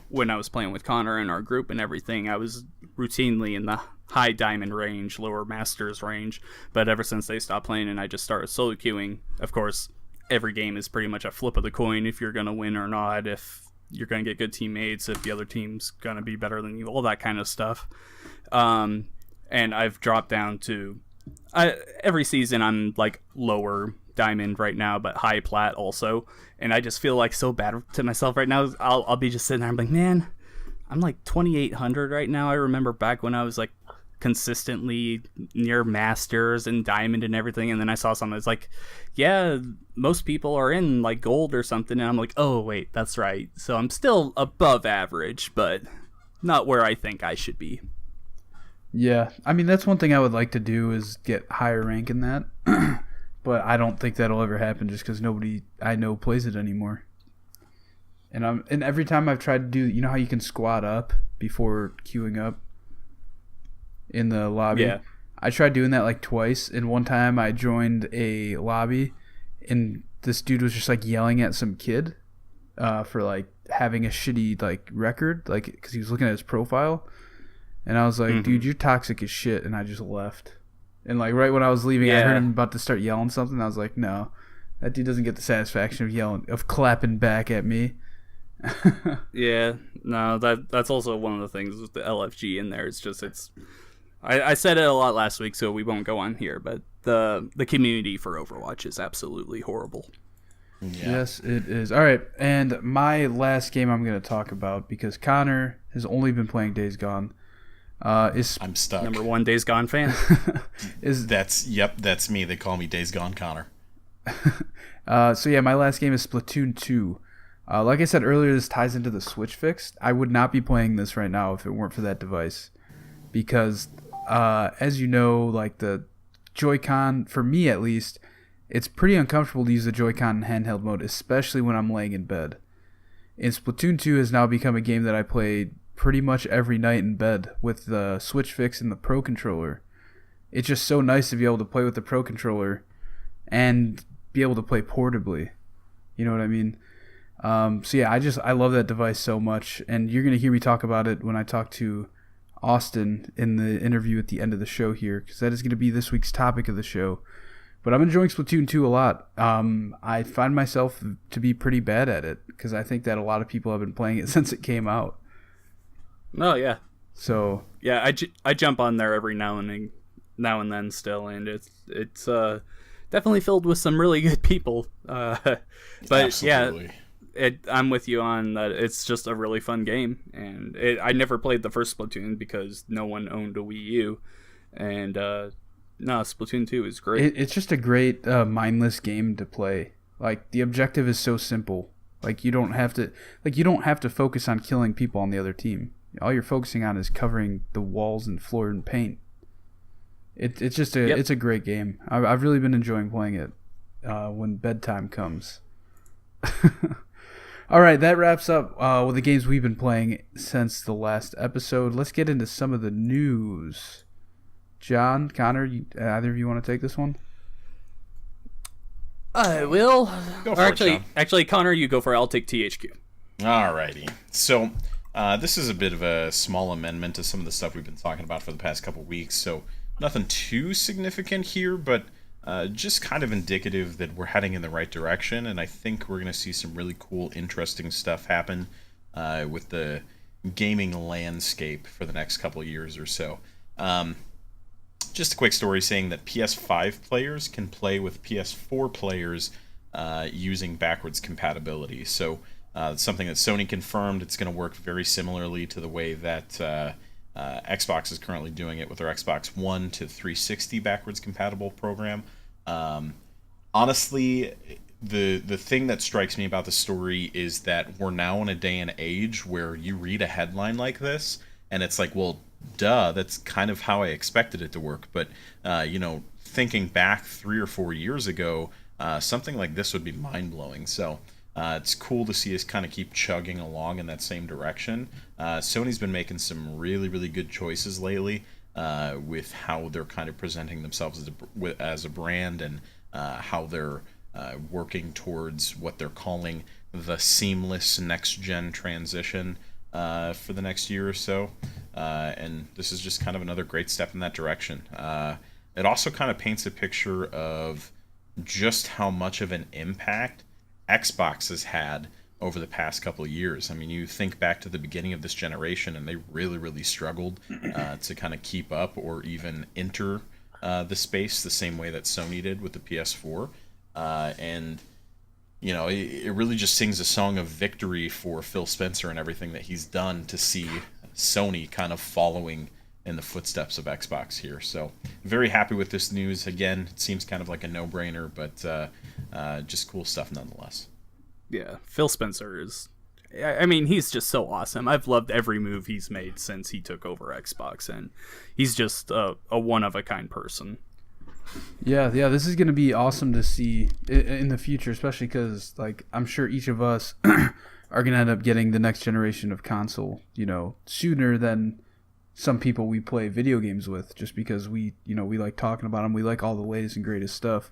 B: when I was playing with Connor in our group and everything, I was routinely in the high diamond range, lower Masters range. But ever since they stopped playing and I just started solo queuing, of course, every game is pretty much a flip of the coin if you're going to win or not, if you're going to get good teammates, if the other team's going to be better than you, all that kind of stuff. And I've dropped down to... every season I'm like lower diamond right now, but high plat also. And I just feel like so bad to myself right now. I'll be just sitting there, I'm like, man, I'm like 2800 right now. I remember back when I was like consistently near Masters and diamond and everything, and then I saw something that's like, yeah, most people are in like gold or something, and I'm like, oh wait, that's right. So I'm still above average, but not where I think I should be.
A: Yeah, I mean, that's one thing I would like to do is get higher rank in that. But I don't think that'll ever happen just because nobody I know plays it anymore. And every time I've tried to do, you know how you can squat up before queuing up in the lobby?
B: Yeah.
A: I tried doing that like twice, and one time I joined a lobby and this dude was just like yelling at some kid for like having a shitty like record, like because he was looking at his profile. And I was like, dude, you're toxic as shit. And I just left. And like right when I was leaving, I heard him about to start yelling something. I was like, no, that dude doesn't get the satisfaction of clapping back at me.
B: Yeah, no, that's also one of the things with the LFG in there. It's just I said it a lot last week, so we won't go on here. But the community for Overwatch is absolutely horrible.
C: Yeah.
A: Yes, it is. All right, and my last game I'm going to talk about, because Connor has only been playing Days Gone. Is
C: I'm stuck.
B: Number one Days Gone fan.
C: That's me. They call me Days Gone Connor.
A: So yeah, my last game is Splatoon 2. Like I said earlier, this ties into the SwitchFix. I would not be playing this right now if it weren't for that device, because as you know, like the Joy-Con, for me at least, it's pretty uncomfortable to use the Joy-Con in handheld mode, especially when I'm laying in bed. And Splatoon 2 has now become a game that I play pretty much every night in bed with the SwitchFix and the Pro Controller. It's just so nice to be able to play with the Pro Controller and be able to play portably. You know what I mean? So yeah, I love that device so much, and you're going to hear me talk about it when I talk to Austin in the interview at the end of the show here, because that is going to be this week's topic of the show. But I'm enjoying Splatoon 2 a lot. I find myself to be pretty bad at it, because I think that a lot of people have been playing it since it came out.
B: Oh yeah.
A: So
B: yeah, I jump on there every now and then still, and it's definitely filled with some really good people. But
C: Absolutely.
B: yeah, I'm with you on that. It's just a really fun game, and I never played the first Splatoon because no one owned a Wii U, and Splatoon 2 is great.
A: It's just a great mindless game to play. Like, the objective is so simple. Like, you don't have to focus on killing people on the other team. All you're focusing on is covering the walls and floor in paint. It's just it's a great game. I've really been enjoying playing it when bedtime comes. All right, that wraps up with the games we've been playing since the last episode. Let's get into some of the news. John, Connor, either of you want to take this one?
B: I will.
C: Go for it, John.
B: Actually, Connor, you go for it. I'll take THQ.
C: Alrighty. So, this is a bit of a small amendment to some of the stuff we've been talking about for the past couple weeks. So, nothing too significant here, but just kind of indicative that we're heading in the right direction, and I think we're going to see some really cool, interesting stuff happen with the gaming landscape for the next couple of years or so. Just a quick story saying that PS5 players can play with PS4 players using backwards compatibility. So it's something that Sony confirmed. It's going to work very similarly to the way that Xbox is currently doing it with their Xbox One to 360 backwards compatible program. Honestly, the thing that strikes me about the story is that we're now in a day and age where you read a headline like this, and it's like, well, duh, that's kind of how I expected it to work. But, thinking back 3 or 4 years ago, something like this would be mind-blowing. So it's cool to see us kind of keep chugging along in that same direction. Sony's been making some really, really good choices lately with how they're kind of presenting themselves as a brand, and how they're working towards what they're calling the seamless next-gen transition for the next year or so. And this is just kind of another great step in that direction. It also kind of paints a picture of just how much of an impact Xbox has had over the past couple of years. I mean, you think back to the beginning of this generation, and they really, really struggled to kind of keep up or even enter the space the same way that Sony did with the PS4. And it really just sings a song of victory for Phil Spencer and everything that he's done to see Sony kind of following in the footsteps of Xbox here. So very happy with this news. Again, it seems kind of like a no-brainer, but just cool stuff nonetheless.
B: Yeah, Phil Spencer is... I mean, he's just so awesome. I've loved every move he's made since he took over Xbox, and he's just a one-of-a-kind person.
A: Yeah, this is going to be awesome to see in the future, especially because, like, I'm sure each of us are going to end up getting the next generation of console, sooner than some people we play video games with, just because we like talking about them. We like all the latest and greatest stuff.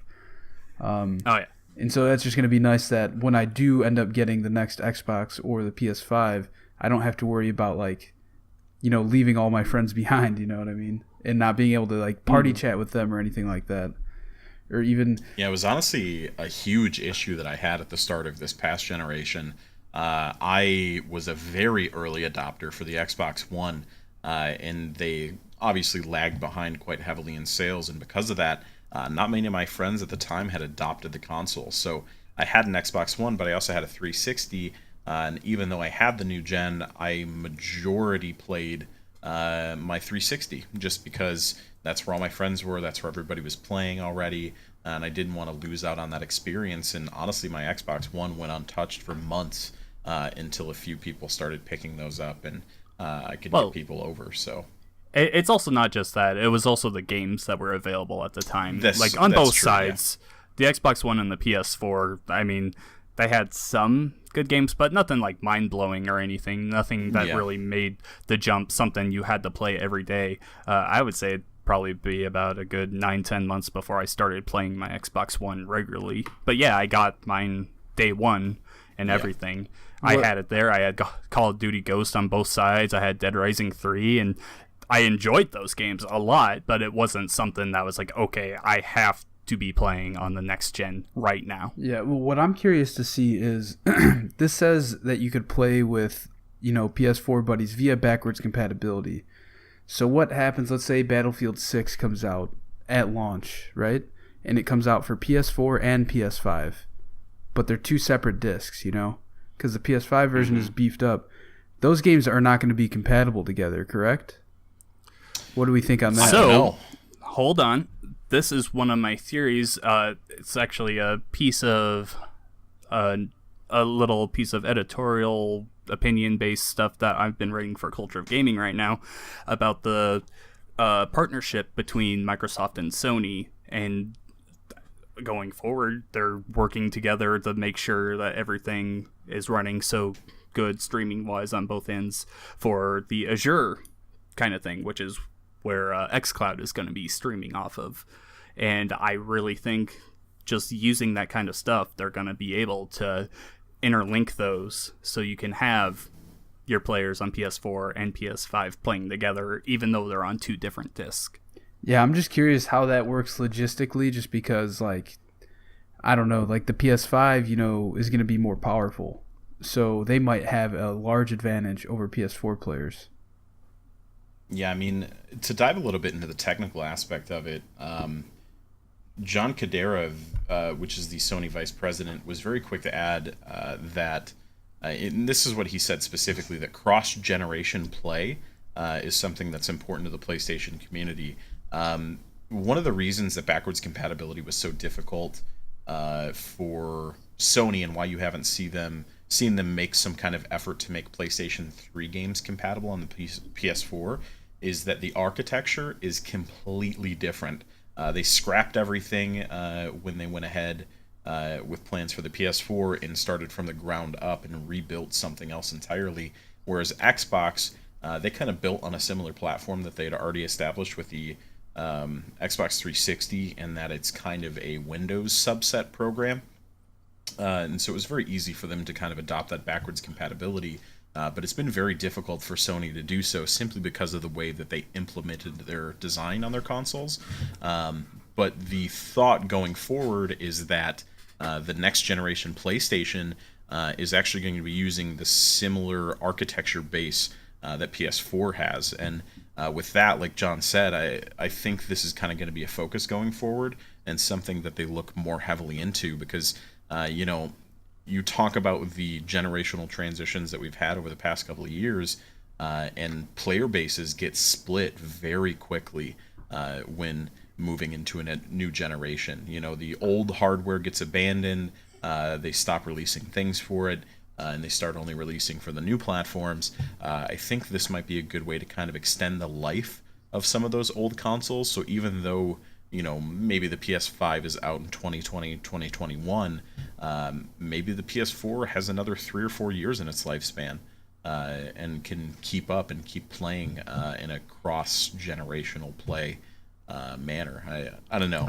B: Oh, yeah.
A: And so that's just going to be nice that when I do end up getting the next Xbox or the PS5, I don't have to worry about, like, leaving all my friends behind, you know what I mean? And not being able to, like, party chat with them or anything like that. Or even...
C: Yeah, it was honestly a huge issue that I had at the start of this past generation. I was a very early adopter for the Xbox One, and they obviously lagged behind quite heavily in sales, and because of that, not many of my friends at the time had adopted the console. So I had an Xbox One, but I also had a 360, and even though I had the new gen, I majority played my 360, just because that's where all my friends were, that's where everybody was playing already, and I didn't want to lose out on that experience. And honestly, my Xbox One went untouched for months until a few people started picking those up, and I could get people over. So
B: it's also not just that; it was also the games that were available at the time, on both sides. Yeah. The Xbox One and the PS4. I mean, they had some good games, but nothing like mind-blowing or anything. Nothing that really made the jump something you had to play every day. I would say it'd probably be about a good 9-10 months before I started playing my Xbox One regularly. But yeah, I got mine day one and everything. I had it there. I had Call of Duty Ghost on both sides. I had Dead Rising 3, and I enjoyed those games a lot, but it wasn't something that was like, okay, I have to be playing on the next gen right now.
A: Yeah, well, what I'm curious to see is this says that you could play with, PS4 buddies via backwards compatibility. So what happens, let's say Battlefield 6 comes out at launch, right? And it comes out for PS4 and PS5. But they're two separate discs, because the PS5 version is beefed up. Those games are not going to be compatible together, correct? What do we think on that?
B: So, hold on. This is one of my theories. It's actually a piece of a little piece of editorial opinion-based stuff that I've been writing for Culture of Gaming right now about the partnership between Microsoft and Sony. And going forward, they're working together to make sure that everything is running so good streaming-wise on both ends for the Azure kind of thing, which is where xCloud is going to be streaming off of. And I really think just using that kind of stuff, they're going to be able to interlink those so you can have your players on PS4 and PS5 playing together, even though they're on two different discs.
A: Yeah, I'm just curious how that works logistically, just because, I don't know, the PS5, is going to be more powerful. So they might have a large advantage over PS4 players.
C: Yeah, I mean, to dive a little bit into the technical aspect of it, John Kadera, which is the Sony vice president, was very quick to add that, and this is what he said specifically, that cross-generation play is something that's important to the PlayStation community. One of the reasons that backwards compatibility was so difficult for Sony, and why you haven't seen them make some kind of effort to make PlayStation 3 games compatible on the PS4, is that the architecture is completely different. They scrapped everything when they went ahead with plans for the PS4 and started from the ground up and rebuilt something else entirely. Whereas Xbox, they kind of built on a similar platform that they had already established with the Xbox 360, and that it's kind of a Windows subset program. And so it was very easy for them to kind of adopt that backwards compatibility. But it's been very difficult for Sony to do so simply because of the way that they implemented their design on their consoles. But the thought going forward is that the next generation PlayStation is actually going to be using the similar architecture base that PS4 has. And with that, like John said, I think this is kind of going to be a focus going forward and something that they look more heavily into because, you talk about the generational transitions that we've had over the past couple of years, and player bases get split very quickly when moving into a new generation. The old hardware gets abandoned, they stop releasing things for it, and they start only releasing for the new platforms. I think this might be a good way to kind of extend the life of some of those old consoles. So even though maybe the PS5 is out in 2020, 2021, maybe the PS4 has another 3 or 4 years in its lifespan, and can keep up and keep playing in a cross-generational play manner. I don't know.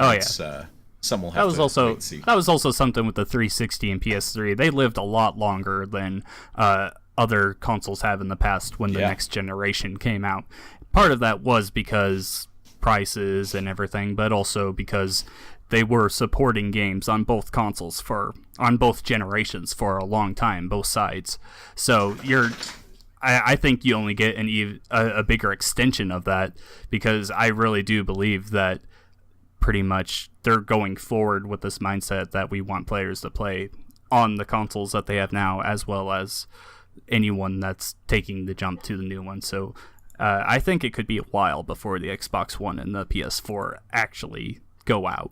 C: Some will have to wait and see.
B: That was also something with the 360 and PS3. They lived a lot longer than other consoles have in the past when the next generation came out. Part of that was because prices and everything, but also because they were supporting games on both consoles on both generations for a long time, both sides. So I think you only get a bigger extension of that, because I really do believe that pretty much they're going forward with this mindset that we want players to play on the consoles that they have now, as well as anyone that's taking the jump to the new one. So I think it could be a while before the Xbox One and the PS4 actually go out.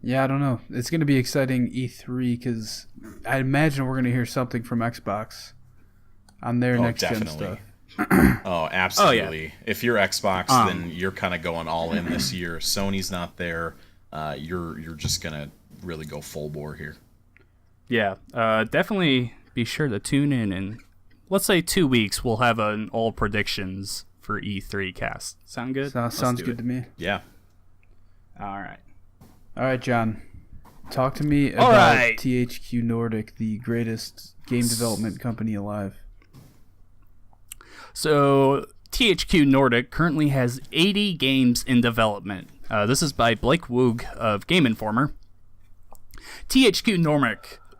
A: Yeah, I don't know. It's going to be exciting E3 because I imagine we're going to hear something from Xbox on their next-gen stuff.
C: Oh, absolutely.
B: Oh, yeah.
C: If you're Xbox, then you're kind of going all in this year. Sony's not there. You're just going to really go full bore here.
B: Yeah, definitely be sure to tune in. And let's say 2 weeks, we'll have an all predictions for E3 cast. Sound good?
A: Sounds good to me.
C: Yeah.
B: All
A: right, John. Talk to me about THQ Nordic, the greatest game development company alive.
B: So, THQ Nordic currently has 80 games in development. This is by Blake Woog of Game Informer. THQ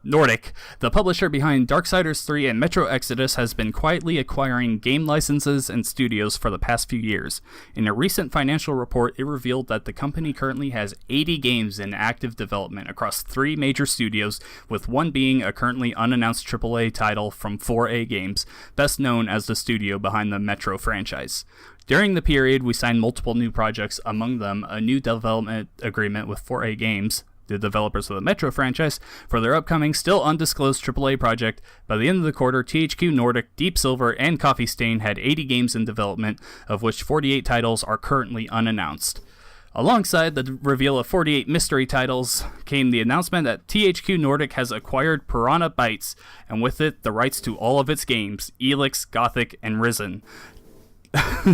B: Nordic, the publisher behind Darksiders 3 and Metro Exodus, has been quietly acquiring game licenses and studios for the past few years. In a recent financial report, it revealed that the company currently has 80 games in active development across 3 major studios, with one being a currently unannounced AAA title from 4A Games, best known as the studio behind the Metro franchise. During the period, we signed multiple new projects, among them a new development agreement with 4A Games, the developers of the Metro franchise, for their upcoming, still undisclosed AAA project. By the end of the quarter, THQ Nordic, Deep Silver, and Coffee Stain had 80 games in development, of which 48 titles are currently unannounced. Alongside the reveal of 48 mystery titles came the announcement that THQ Nordic has acquired Piranha Bytes, and with it, the rights to all of its games, Elix, Gothic, and Risen,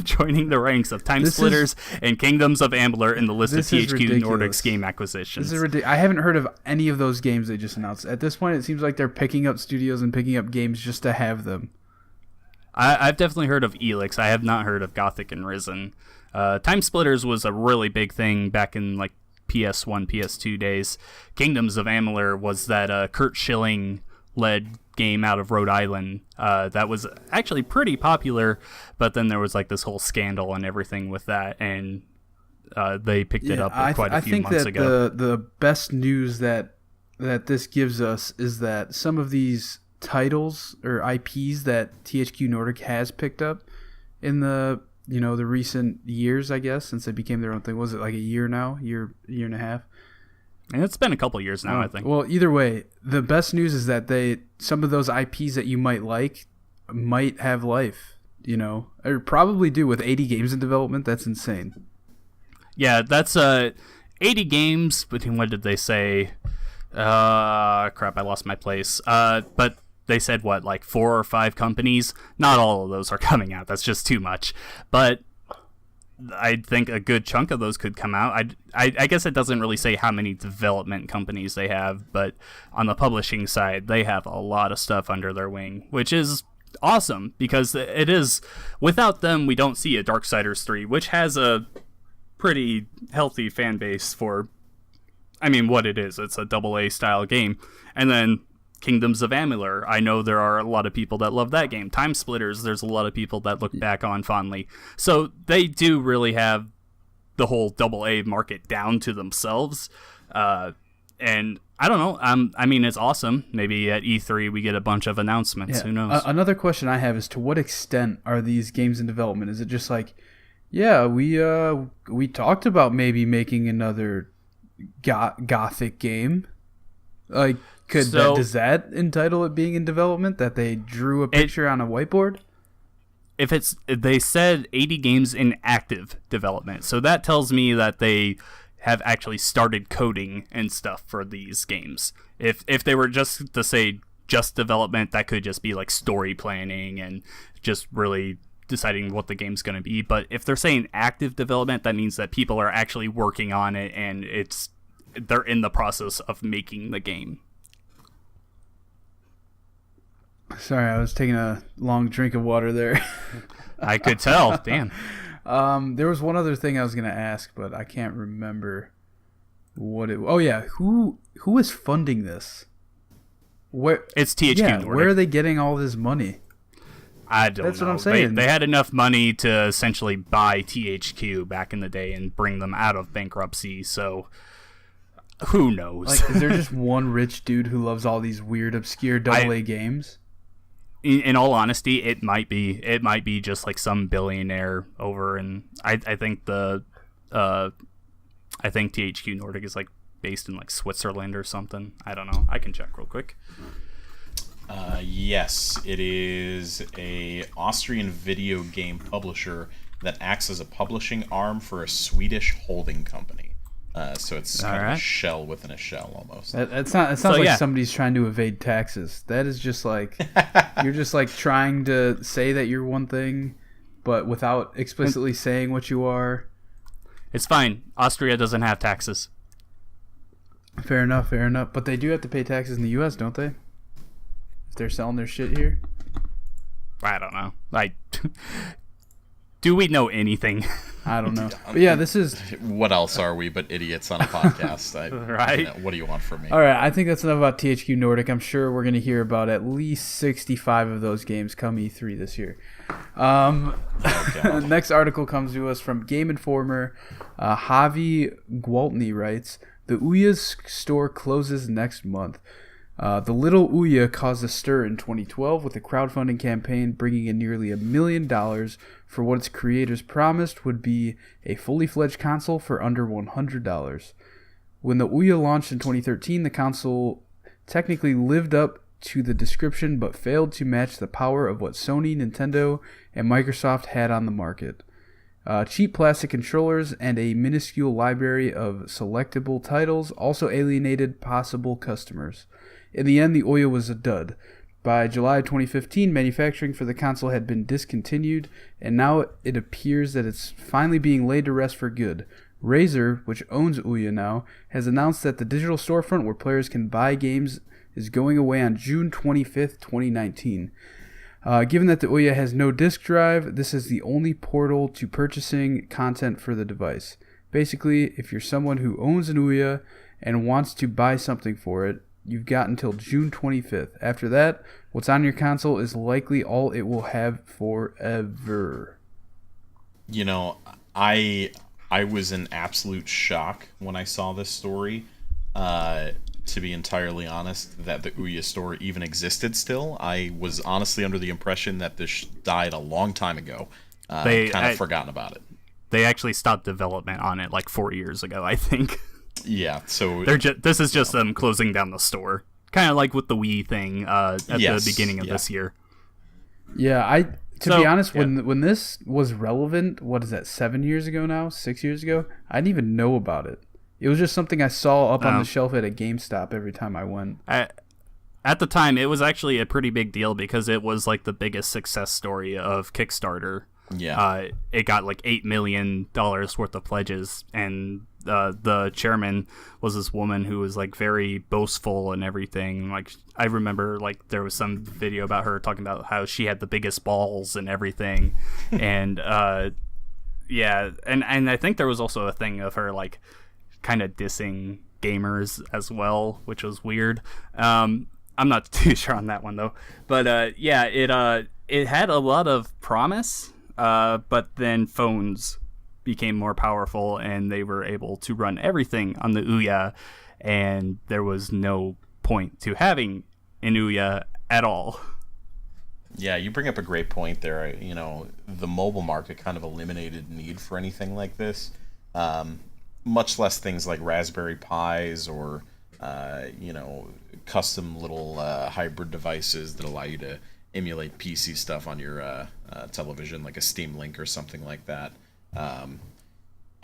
B: joining the ranks of Time Splitters and Kingdoms of Amalur in the list of THQ Nordic's game acquisitions.
A: This is ridiculous. I haven't heard of any of those games they just announced. At this point, it seems like they're picking up studios and picking up games just to have them.
B: I've definitely heard of Elix. I have not heard of Gothic and Risen. Time Splitters was a really big thing back in like PS1, PS2 days. Kingdoms of Amalur was that Kurt Schilling led game out of Rhode Island that was actually pretty popular, but then there was like this whole scandal and everything with that, and they picked it up quite a few months ago.
A: I think that the best news that this gives us is that some of these titles or IPs that THQ Nordic has picked up in the recent years, I guess, since they became their own thing. Was it like a year now? Year and a half?
B: And it's been a couple years now, I think.
A: Well, either way, the best news is that some of those IPs that you might like might have life, or probably do with 80 games in development. That's insane.
B: Yeah, that's 80 games between, what did they say? Crap, I lost my place. But they said, like 4 or 5 companies? Not all of those are coming out. That's just too much. But I think a good chunk of those could come out. I guess it doesn't really say how many development companies they have, but on the publishing side, they have a lot of stuff under their wing, which is awesome, because it is, without them, we don't see a Darksiders 3, which has a pretty healthy fan base for, what it is. It's a AA style game. And then Kingdoms of Amalur, I know there are a lot of people that love that game. Time Splitters, there's a lot of people that look back on fondly. So they do really have the whole AA market down to themselves. And I don't know. It's awesome. Maybe at E3 we get a bunch of announcements. Yeah. Who knows?
A: Another question I have is, to what extent are these games in development? Is it just like, yeah, we talked about maybe making another Gothic game? Like, does that entitle it being in development, that they drew a picture on a whiteboard?
B: They said 80 games in active development, so that tells me that they have actually started coding and stuff for these games. If they were just to say just development, that could just be like story planning and just really deciding what the game's going to be. But if they're saying active development, that means that people are actually working on it and they're in the process of making the game.
A: Sorry, I was taking a long drink of water there.
B: I could tell. Damn.
A: There was one other thing I was going to ask, but I can't remember what it. Oh yeah, who is funding this?
B: It's THQ Nordic.
A: Where are they getting all this money?
B: I don't know.
A: That's what I'm saying.
B: They had enough money to essentially buy THQ back in the day and bring them out of bankruptcy. So who knows?
A: Like, is there just one rich dude who loves all these weird, obscure AA games?
B: in all honesty, it might be just like some billionaire over, and I think I think THQ Nordic is like based in like Switzerland or something. I don't know. I can check real quick.
C: Yes, it is a Austrian video game publisher that acts as a publishing arm for a Swedish holding company. So it's kind of a shell within a shell almost.
A: It sounds like somebody's trying to evade taxes. That is just like you're just like trying to say that you're one thing, but without explicitly saying what you are.
B: It's fine. Austria doesn't have taxes.
A: Fair enough. But they do have to pay taxes in the U.S., don't they? If they're selling their shit here.
B: I don't know. Do we know anything?
A: I don't know. But yeah, this is...
C: What else are we but idiots on a podcast?
B: Right?
C: What do you want from me?
A: All right, I think that's enough about THQ Nordic. I'm sure we're going to hear about at least 65 of those games come E3 this year. Next article comes to us from Game Informer. Javi Gwaltney writes, the Ouya's store closes next month. The Little Ouya caused a stir in 2012 with a crowdfunding campaign bringing in nearly $1 million for what its creators promised would be a fully fledged console for under $100. When the Ouya launched in 2013, the console technically lived up to the description but failed to match the power of what Sony, Nintendo, and Microsoft had on the market. Cheap plastic controllers and a minuscule library of selectable titles also alienated possible customers. In the end, the Ouya was a dud. By July 2015, manufacturing for the console had been discontinued, and now it appears that it's finally being laid to rest for good. Razer, which owns Ouya now, has announced that the digital storefront where players can buy games is going away on June 25th, 2019. Given that the Ouya has no disk drive, this is the only portal to purchasing content for the device. Basically, if you're someone who owns an Ouya and wants to buy something for it, you've got until June 25th. After that, what's on your console is likely all it will have forever.
C: You know, I was in absolute shock when I saw this story. To be entirely honest, that the Ouya store even existed still. I was honestly under the impression that this died a long time ago. Forgotten about it.
B: They actually stopped development on it like 4 years ago, I think.
C: Yeah, so
B: this is just them closing down the store, kind of like with the Wii thing at the beginning of this year.
A: Yeah, to be honest, when this was relevant, what is that? 7 years ago now? 6 years ago? I didn't even know about it. It was just something I saw up on the shelf at a GameStop every time I went.
B: At the time, it was actually a pretty big deal because it was like the biggest success story of Kickstarter.
C: Yeah,
B: it got like $8 million worth of pledges, and the chairman was this woman who was like very boastful and everything. Like I remember, like there was some video about her talking about how she had the biggest balls and everything, and yeah, and I think there was also a thing of her like kind of dissing gamers as well, which was weird. I'm not too sure on that one though, but yeah, it had a lot of promise, but then phones became more powerful and they were able to run everything on the Ouya, and there was no point to having an Ouya at all.
C: Yeah, you bring up a great point there. You know, the mobile market kind of eliminated need for anything like this. Much less things like Raspberry Pis or, you know, custom little hybrid devices that allow you to emulate PC stuff on your television, like a Steam Link or something like that.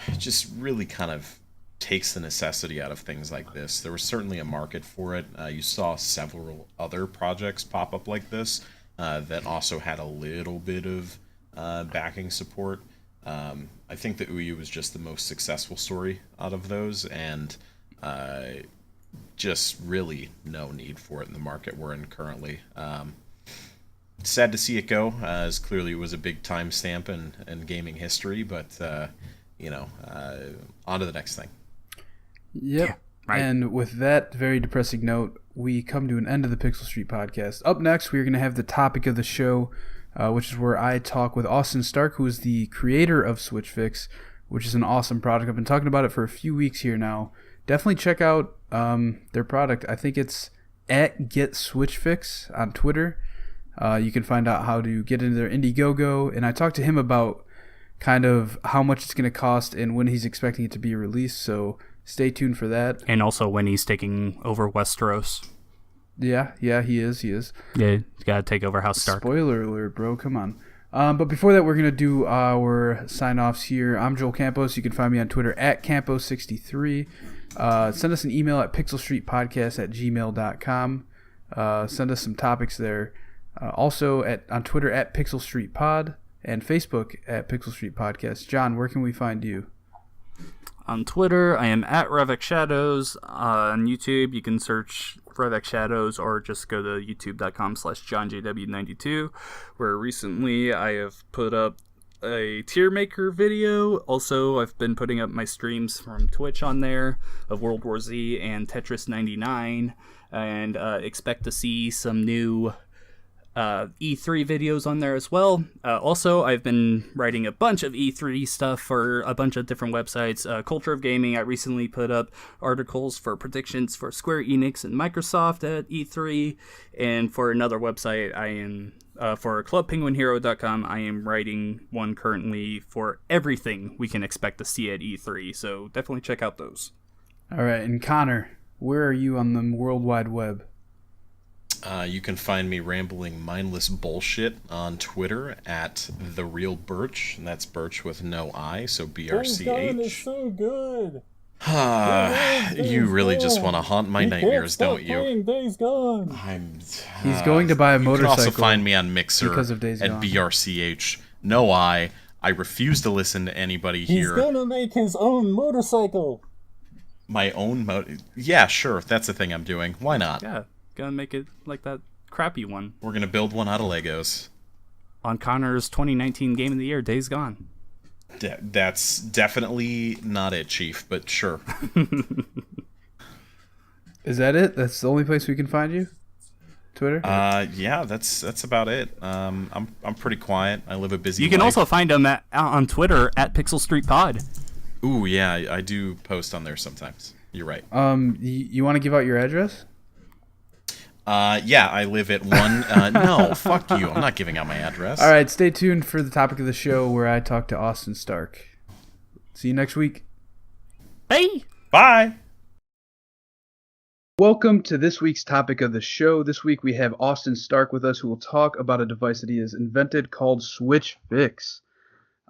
C: It just really kind of takes the necessity out of things like this. There was certainly a market for it. You saw several other projects pop up like this that also had a little bit of backing support. I think the Ouya was just the most successful story out of those, and just really no need for it in the market we're in currently. Sad to see it go, as clearly it was a big timestamp in gaming history, but, you know, on to the next thing.
A: Yep. Yeah, right. And with that very depressing note, we come to an end of the Pixel Street podcast. Up next, we're going to have the topic of the show, which is where I talk with Austin Stark, who is the creator of SwitchFix, which is an awesome product. I've been talking about it for a few weeks here now. Definitely check out their product. I think it's at GetSwitchFix on Twitter. You can find out how to get into their Indiegogo, and I talked to him about kind of how much it's going to cost and when he's expecting it to be released, so stay tuned for that.
B: And also when he's taking over Westeros.
A: Yeah, he is.
B: Yeah, he's got to take over House Stark.
A: Spoiler alert, bro, come on. But before that, we're going to do our sign-offs here. I'm Joel Campos. You can find me on Twitter at Campos63. Send us an email at pixelstreetpodcast@gmail.com. Send us some topics there. Also on Twitter at PixelStreetPod and Facebook at Pixel Street Podcast. John, where can we find you?
B: On Twitter, I am at Revek Shadows. On YouTube, you can search Revek Shadows or just go to youtube.com/JohnJW92, where recently I have put up a tier maker video. Also, I've been putting up my streams from Twitch on there of World War Z and Tetris 99, and expect to see some new E3 videos on there as well. Also, I've been writing a bunch of E3 stuff for a bunch of different websites. Culture of Gaming, I recently put up articles for predictions for Square Enix and Microsoft at E3. And for another website, I am for ClubPenguinHero.com, I am writing one currently for everything we can expect to see at E3. So definitely check out those.
A: All right, and Connor, where are you on the World Wide Web?
C: You can find me rambling mindless bullshit on Twitter at The Real Birch, and that's Birch with no I, so BRCH.
D: Days Gone is so good.
C: You really just want to haunt my nightmares, don't you?
D: Days Gone.
A: He's going to buy a motorcycle.
C: You can also find me on Mixer
A: because of Days
C: at
A: Gone.
C: BRCH. No I. I refuse to listen to anybody here.
D: He's gonna make his own motorcycle.
C: My own Yeah, sure. That's the thing I'm doing. Why not?
B: Yeah, gonna make it like that crappy one.
C: We're gonna build one out of Legos.
B: On Connor's 2019 Game of the Year, Days Gone.
C: That's definitely not it, Chief, but sure.
A: Is that it? That's the only place we can find you? Twitter?
C: Yeah, that's about it. I'm pretty quiet. I live a busy life.
B: You can also find him on Twitter at Pixel Street Pod.
C: Ooh, yeah, I do post on there sometimes. You're right.
A: You want to give out your address?
C: Yeah, I live at 1... no, fuck you. I'm not giving out my address.
A: All right, stay tuned for the topic of the show where I talk to Austin Stark. See you next week.
B: Hey!
C: Bye!
A: Welcome to this week's topic of the show. This week we have Austin Stark with us, who will talk about a device that he has invented called SwitchFix.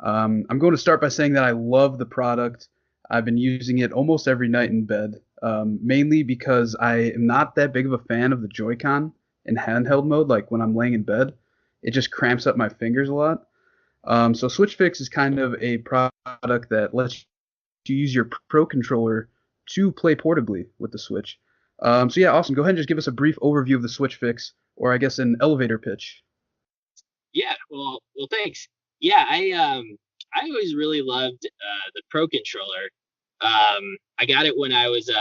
A: I'm going to start by saying that I love the product. I've been using it almost every night in bed, mainly because I am not that big of a fan of the Joy-Con in handheld mode. Like when I'm laying in bed, it just cramps up my fingers a lot. So SwitchFix is kind of a product that lets you use your Pro controller to play portably with the Switch. So yeah, Austin, go ahead and just give us a brief overview of the SwitchFix, or I guess an elevator pitch.
E: Yeah, well, thanks. Yeah, I always really loved the Pro controller. I got it when I was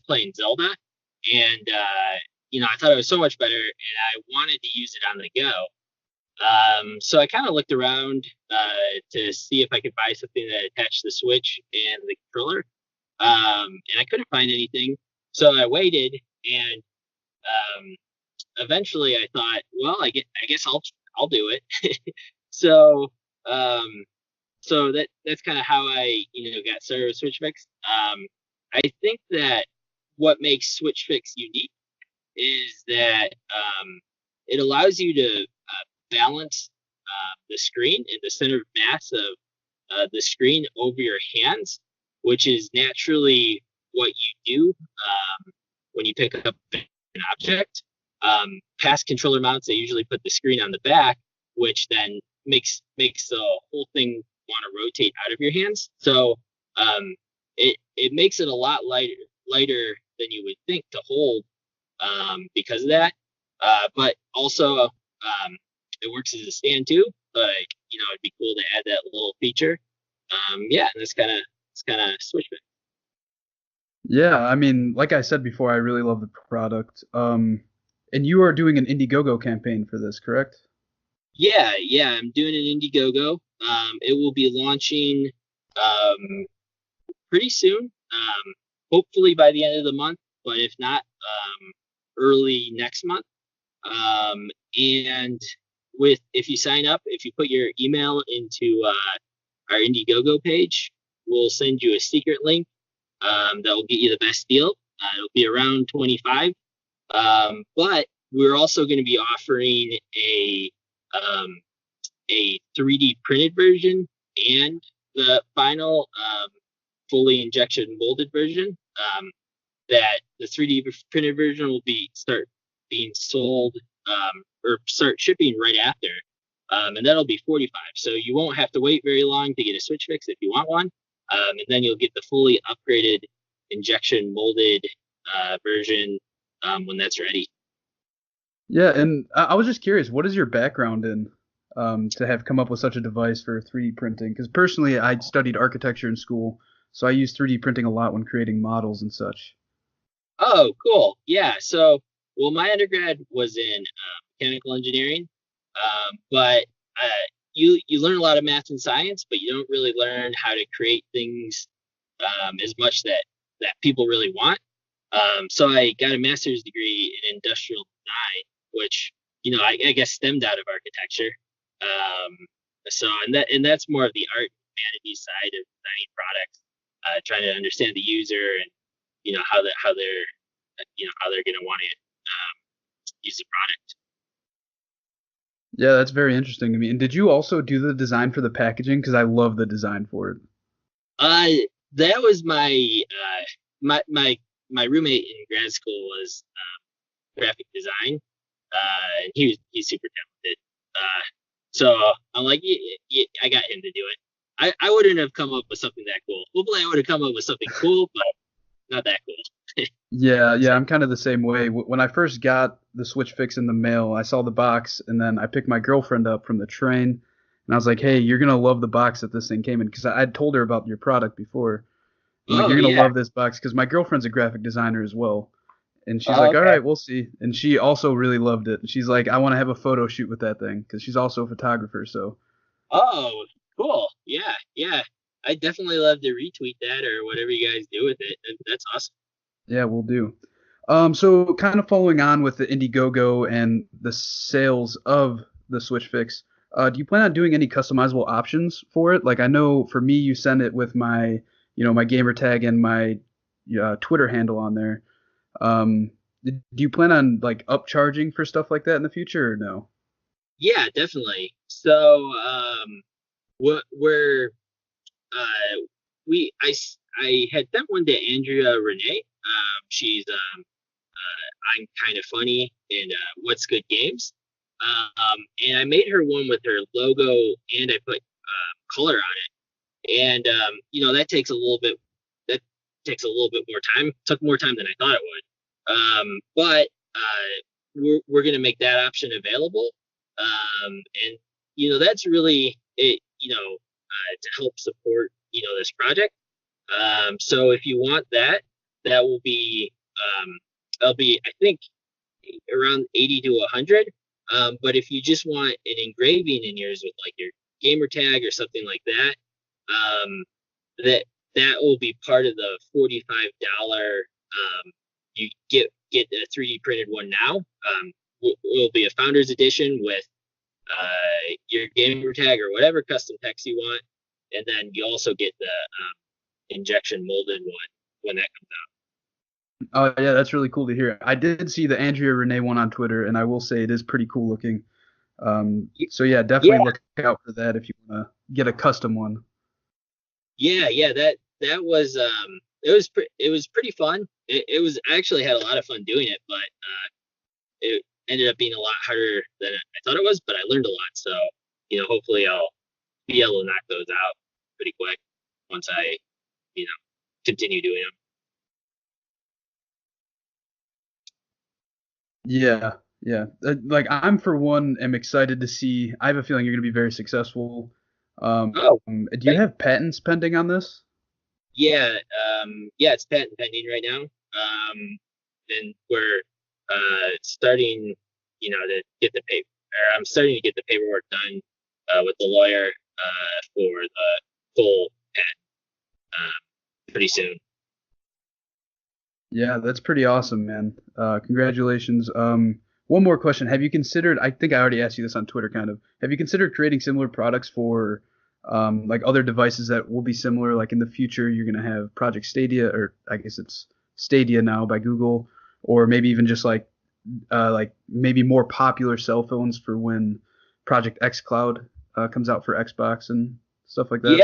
E: playing Zelda, and I thought it was so much better, and I wanted to use it on the go. So I kind of looked around to see if I could buy something that attached the Switch and the controller, and I couldn't find anything. So I waited, and eventually I thought, well, I guess I'll do it. So that's kind of how I got started with SwitchFix. I think that what makes SwitchFix unique is that it allows you to balance the screen in the center of mass of the screen over your hands, which is naturally what you do when you pick up an object. Past controller mounts, they usually put the screen on the back, which then makes the whole thing want to rotate out of your hands. So it makes it a lot lighter than you would think to hold because of that. But also it works as a stand too. Like it'd be cool to add that little feature. Yeah, and it's kind of SwitchFix.
A: Yeah, I mean, like I said before, I really love the product. And you are doing an Indiegogo campaign for this, correct?
E: Yeah, I'm doing an Indiegogo. It will be launching pretty soon, hopefully by the end of the month, but if not, early next month. And if you sign up, if you put your email into our Indiegogo page, we'll send you a secret link that will get you the best deal. It'll be around 25. But we're also going to be offering a 3D printed version and the final fully injection molded version. That the 3D printed version will start being sold or start shipping right after, and that'll be 45. So you won't have to wait very long to get a SwitchFix if you want one, and then you'll get the fully upgraded injection molded version when that's ready.
A: Yeah, and I was just curious, what is your background in to have come up with such a device for 3D printing? Because personally, I studied architecture in school, so I use 3D printing a lot when creating models and such.
E: Oh, cool. Yeah. So, well, my undergrad was in mechanical engineering, but you learn a lot of math and science, but you don't really learn how to create things as much that people really want. So I got a master's degree in industrial design, which I guess stemmed out of architecture. So and that's more of the art and humanities side of designing products, trying to understand the user and how they're going to want to use the product.
A: Yeah, that's very interesting to me. And did you also do the design for the packaging? Because I love the design for it.
E: That was my roommate in grad school was graphic design, and he's super talented. So I'm like, I got him to do it. I wouldn't have come up with something that cool. Hopefully, I would have come up with something cool, but not that cool.
A: Yeah, I'm kind of the same way. When I first got the SwitchFix in the mail, I saw the box, and then I picked my girlfriend up from the train, and I was like, "Hey, you're gonna love the box that this thing came in," because I'd told her about your product before. I'm like,
E: Oh
A: "You're gonna
E: yeah.
A: love this box," because my girlfriend's a graphic designer as well, and she's
E: Oh,
A: like, "All
E: okay.
A: right, we'll see." And she also really loved it. And she's like, "I want to have a photo shoot with that thing," because she's also a photographer. So
E: Oh, cool. Yeah, yeah. I definitely love to retweet that or whatever you guys do with it. That's awesome.
A: yeah, we'll do. So kind of following on with the Indiegogo and the sales of the SwitchFix, do you plan on doing any customizable options for it? Like I know for me, you send it with my, my gamer tag and my Twitter handle on there. Do you plan on like upcharging for stuff like that in the future or no?
E: Yeah, definitely. So, what we're I had sent one to Andrea Renee. She's I'm kind of funny in What's Good Games. And I made her one with her logo and I put color on it. And that takes a little bit more time. Took more time than I thought it would. But we're gonna make that option available. And that's really it. To help support this project. So if you want that, that will be that'll be I think around 80 to 100. But if you just want an engraving in yours with like your gamer tag or something like that, um, that that will be part of the $45. You get a 3D printed one now. Will be a founder's edition with your gamer tag or whatever custom text you want, and then you also get the injection molded one when that comes out.
A: Oh yeah, that's really cool to hear. I did see the Andrea Renee one on Twitter, and I will say it is pretty cool looking. So yeah,
E: Yeah,
A: definitely look out for that if you want to get a custom one.
E: yeah. That was it was pretty fun. It was I actually had a lot of fun doing it, but it ended up being a lot harder than I thought it was. But I learned a lot, so hopefully I'll be able to knock those out pretty quick once I continue doing them.
A: Yeah, yeah. Like I'm for one am excited to see. I have a feeling you're going to be very successful.
E: Oh,
A: Do you
E: thank
A: have patents pending on this?
E: Yeah, yeah, it's patent pending right now. And we're starting, to get the paper. Or I'm starting to get the paperwork done with the lawyer for the full patent pretty soon.
A: Yeah, that's pretty awesome, man. Congratulations. One more question. Have you considered, I think I already asked you this on Twitter kind of, have you considered creating similar products for like other devices that will be similar? Like in the future, you're going to have Project Stadia, or I guess it's Stadia now by Google, or maybe even just like maybe more popular cell phones for when Project xCloud comes out for Xbox and stuff like that.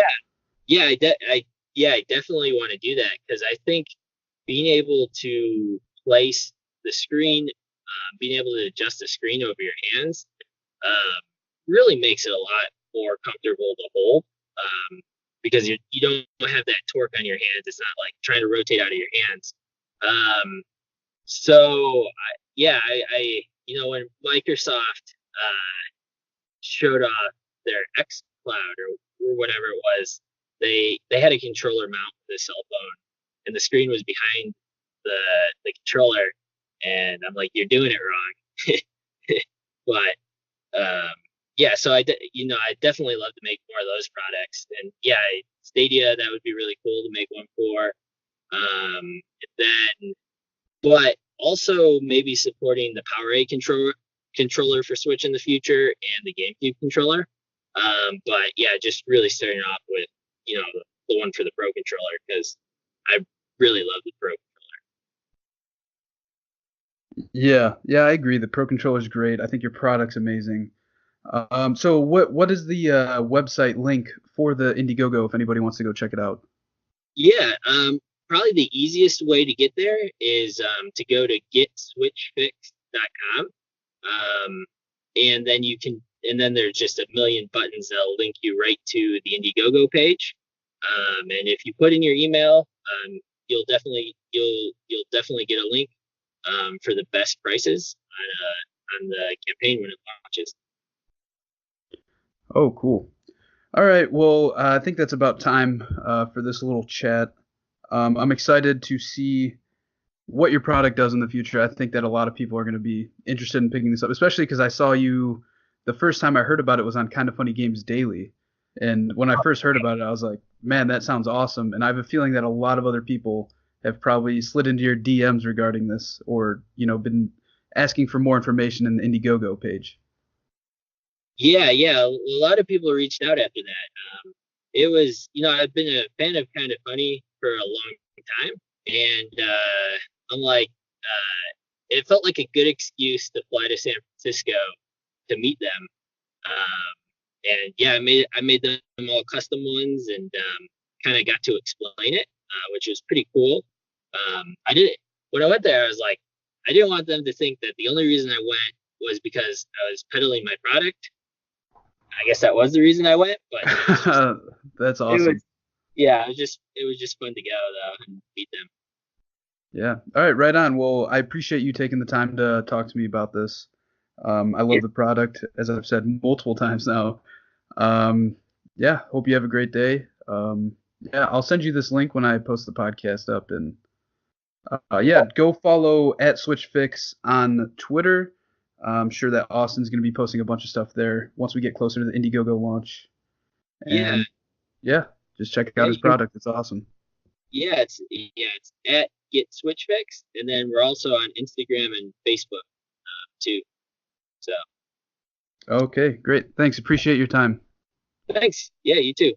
E: I definitely want to do that because I think being able to place the screen, being able to adjust the screen over your hands, really makes it a lot more comfortable to hold. Because you don't have that torque on your hands. It's not like trying to rotate out of your hands. I when Microsoft showed off their xCloud or whatever it was, they had a controller mount for the cell phone, and the screen was behind the controller, and I'm like, you're doing it wrong. But so I definitely love to make more of those products, and Stadia, that would be really cool to make one for. But also maybe supporting the PowerA controller for Switch in the future and the GameCube controller. Just really starting off with the one for the Pro controller because I really love the Pro controller.
A: Yeah, I agree. The Pro controller is great. I think your product's amazing. So what is the website link for the Indiegogo if anybody wants to go check it out?
E: Yeah, probably the easiest way to get there is to go to getswitchfix.com, and then there's just a million buttons that'll link you right to the Indiegogo page. And if you put in your email, you'll definitely get a link for the best prices on the campaign when it launches.
A: Oh, cool. All right. Well, I think that's about time for this little chat. I'm excited to see what your product does in the future. I think that a lot of people are going to be interested in picking this up, especially because I saw you the first time I heard about it was on Kind of Funny Games Daily. And when I first heard about it, I was like, man, that sounds awesome. And I have a feeling that a lot of other people have probably slid into your DMs regarding this or, been asking for more information in the Indiegogo page.
E: Yeah. A lot of people reached out after that. It was, I've been a fan of Kind of Funny for a long time. And I'm like, it felt like a good excuse to fly to San Francisco to meet them. I made them all custom ones and kind of got to explain it, which was pretty cool. When I went there, I was like, I didn't want them to think that the only reason I went was because I was peddling my product. I guess that was the reason I went, but
A: that's awesome.
E: It was just fun to go though and meet them.
A: Yeah. All right. Right on. Well, I appreciate you taking the time to talk to me about this. I love the product, as I've said multiple times now. Hope you have a great day. I'll send you this link when I post the podcast up. And go follow at SwitchFix on Twitter. I'm sure that Austin's going to be posting a bunch of stuff there once we get closer to the Indiegogo launch. And just check out his product. It's awesome.
E: It's at Get SwitchFix, and then we're also on Instagram and Facebook too. So.
A: Okay, great. Thanks. Appreciate your time.
E: Thanks. Yeah, you too.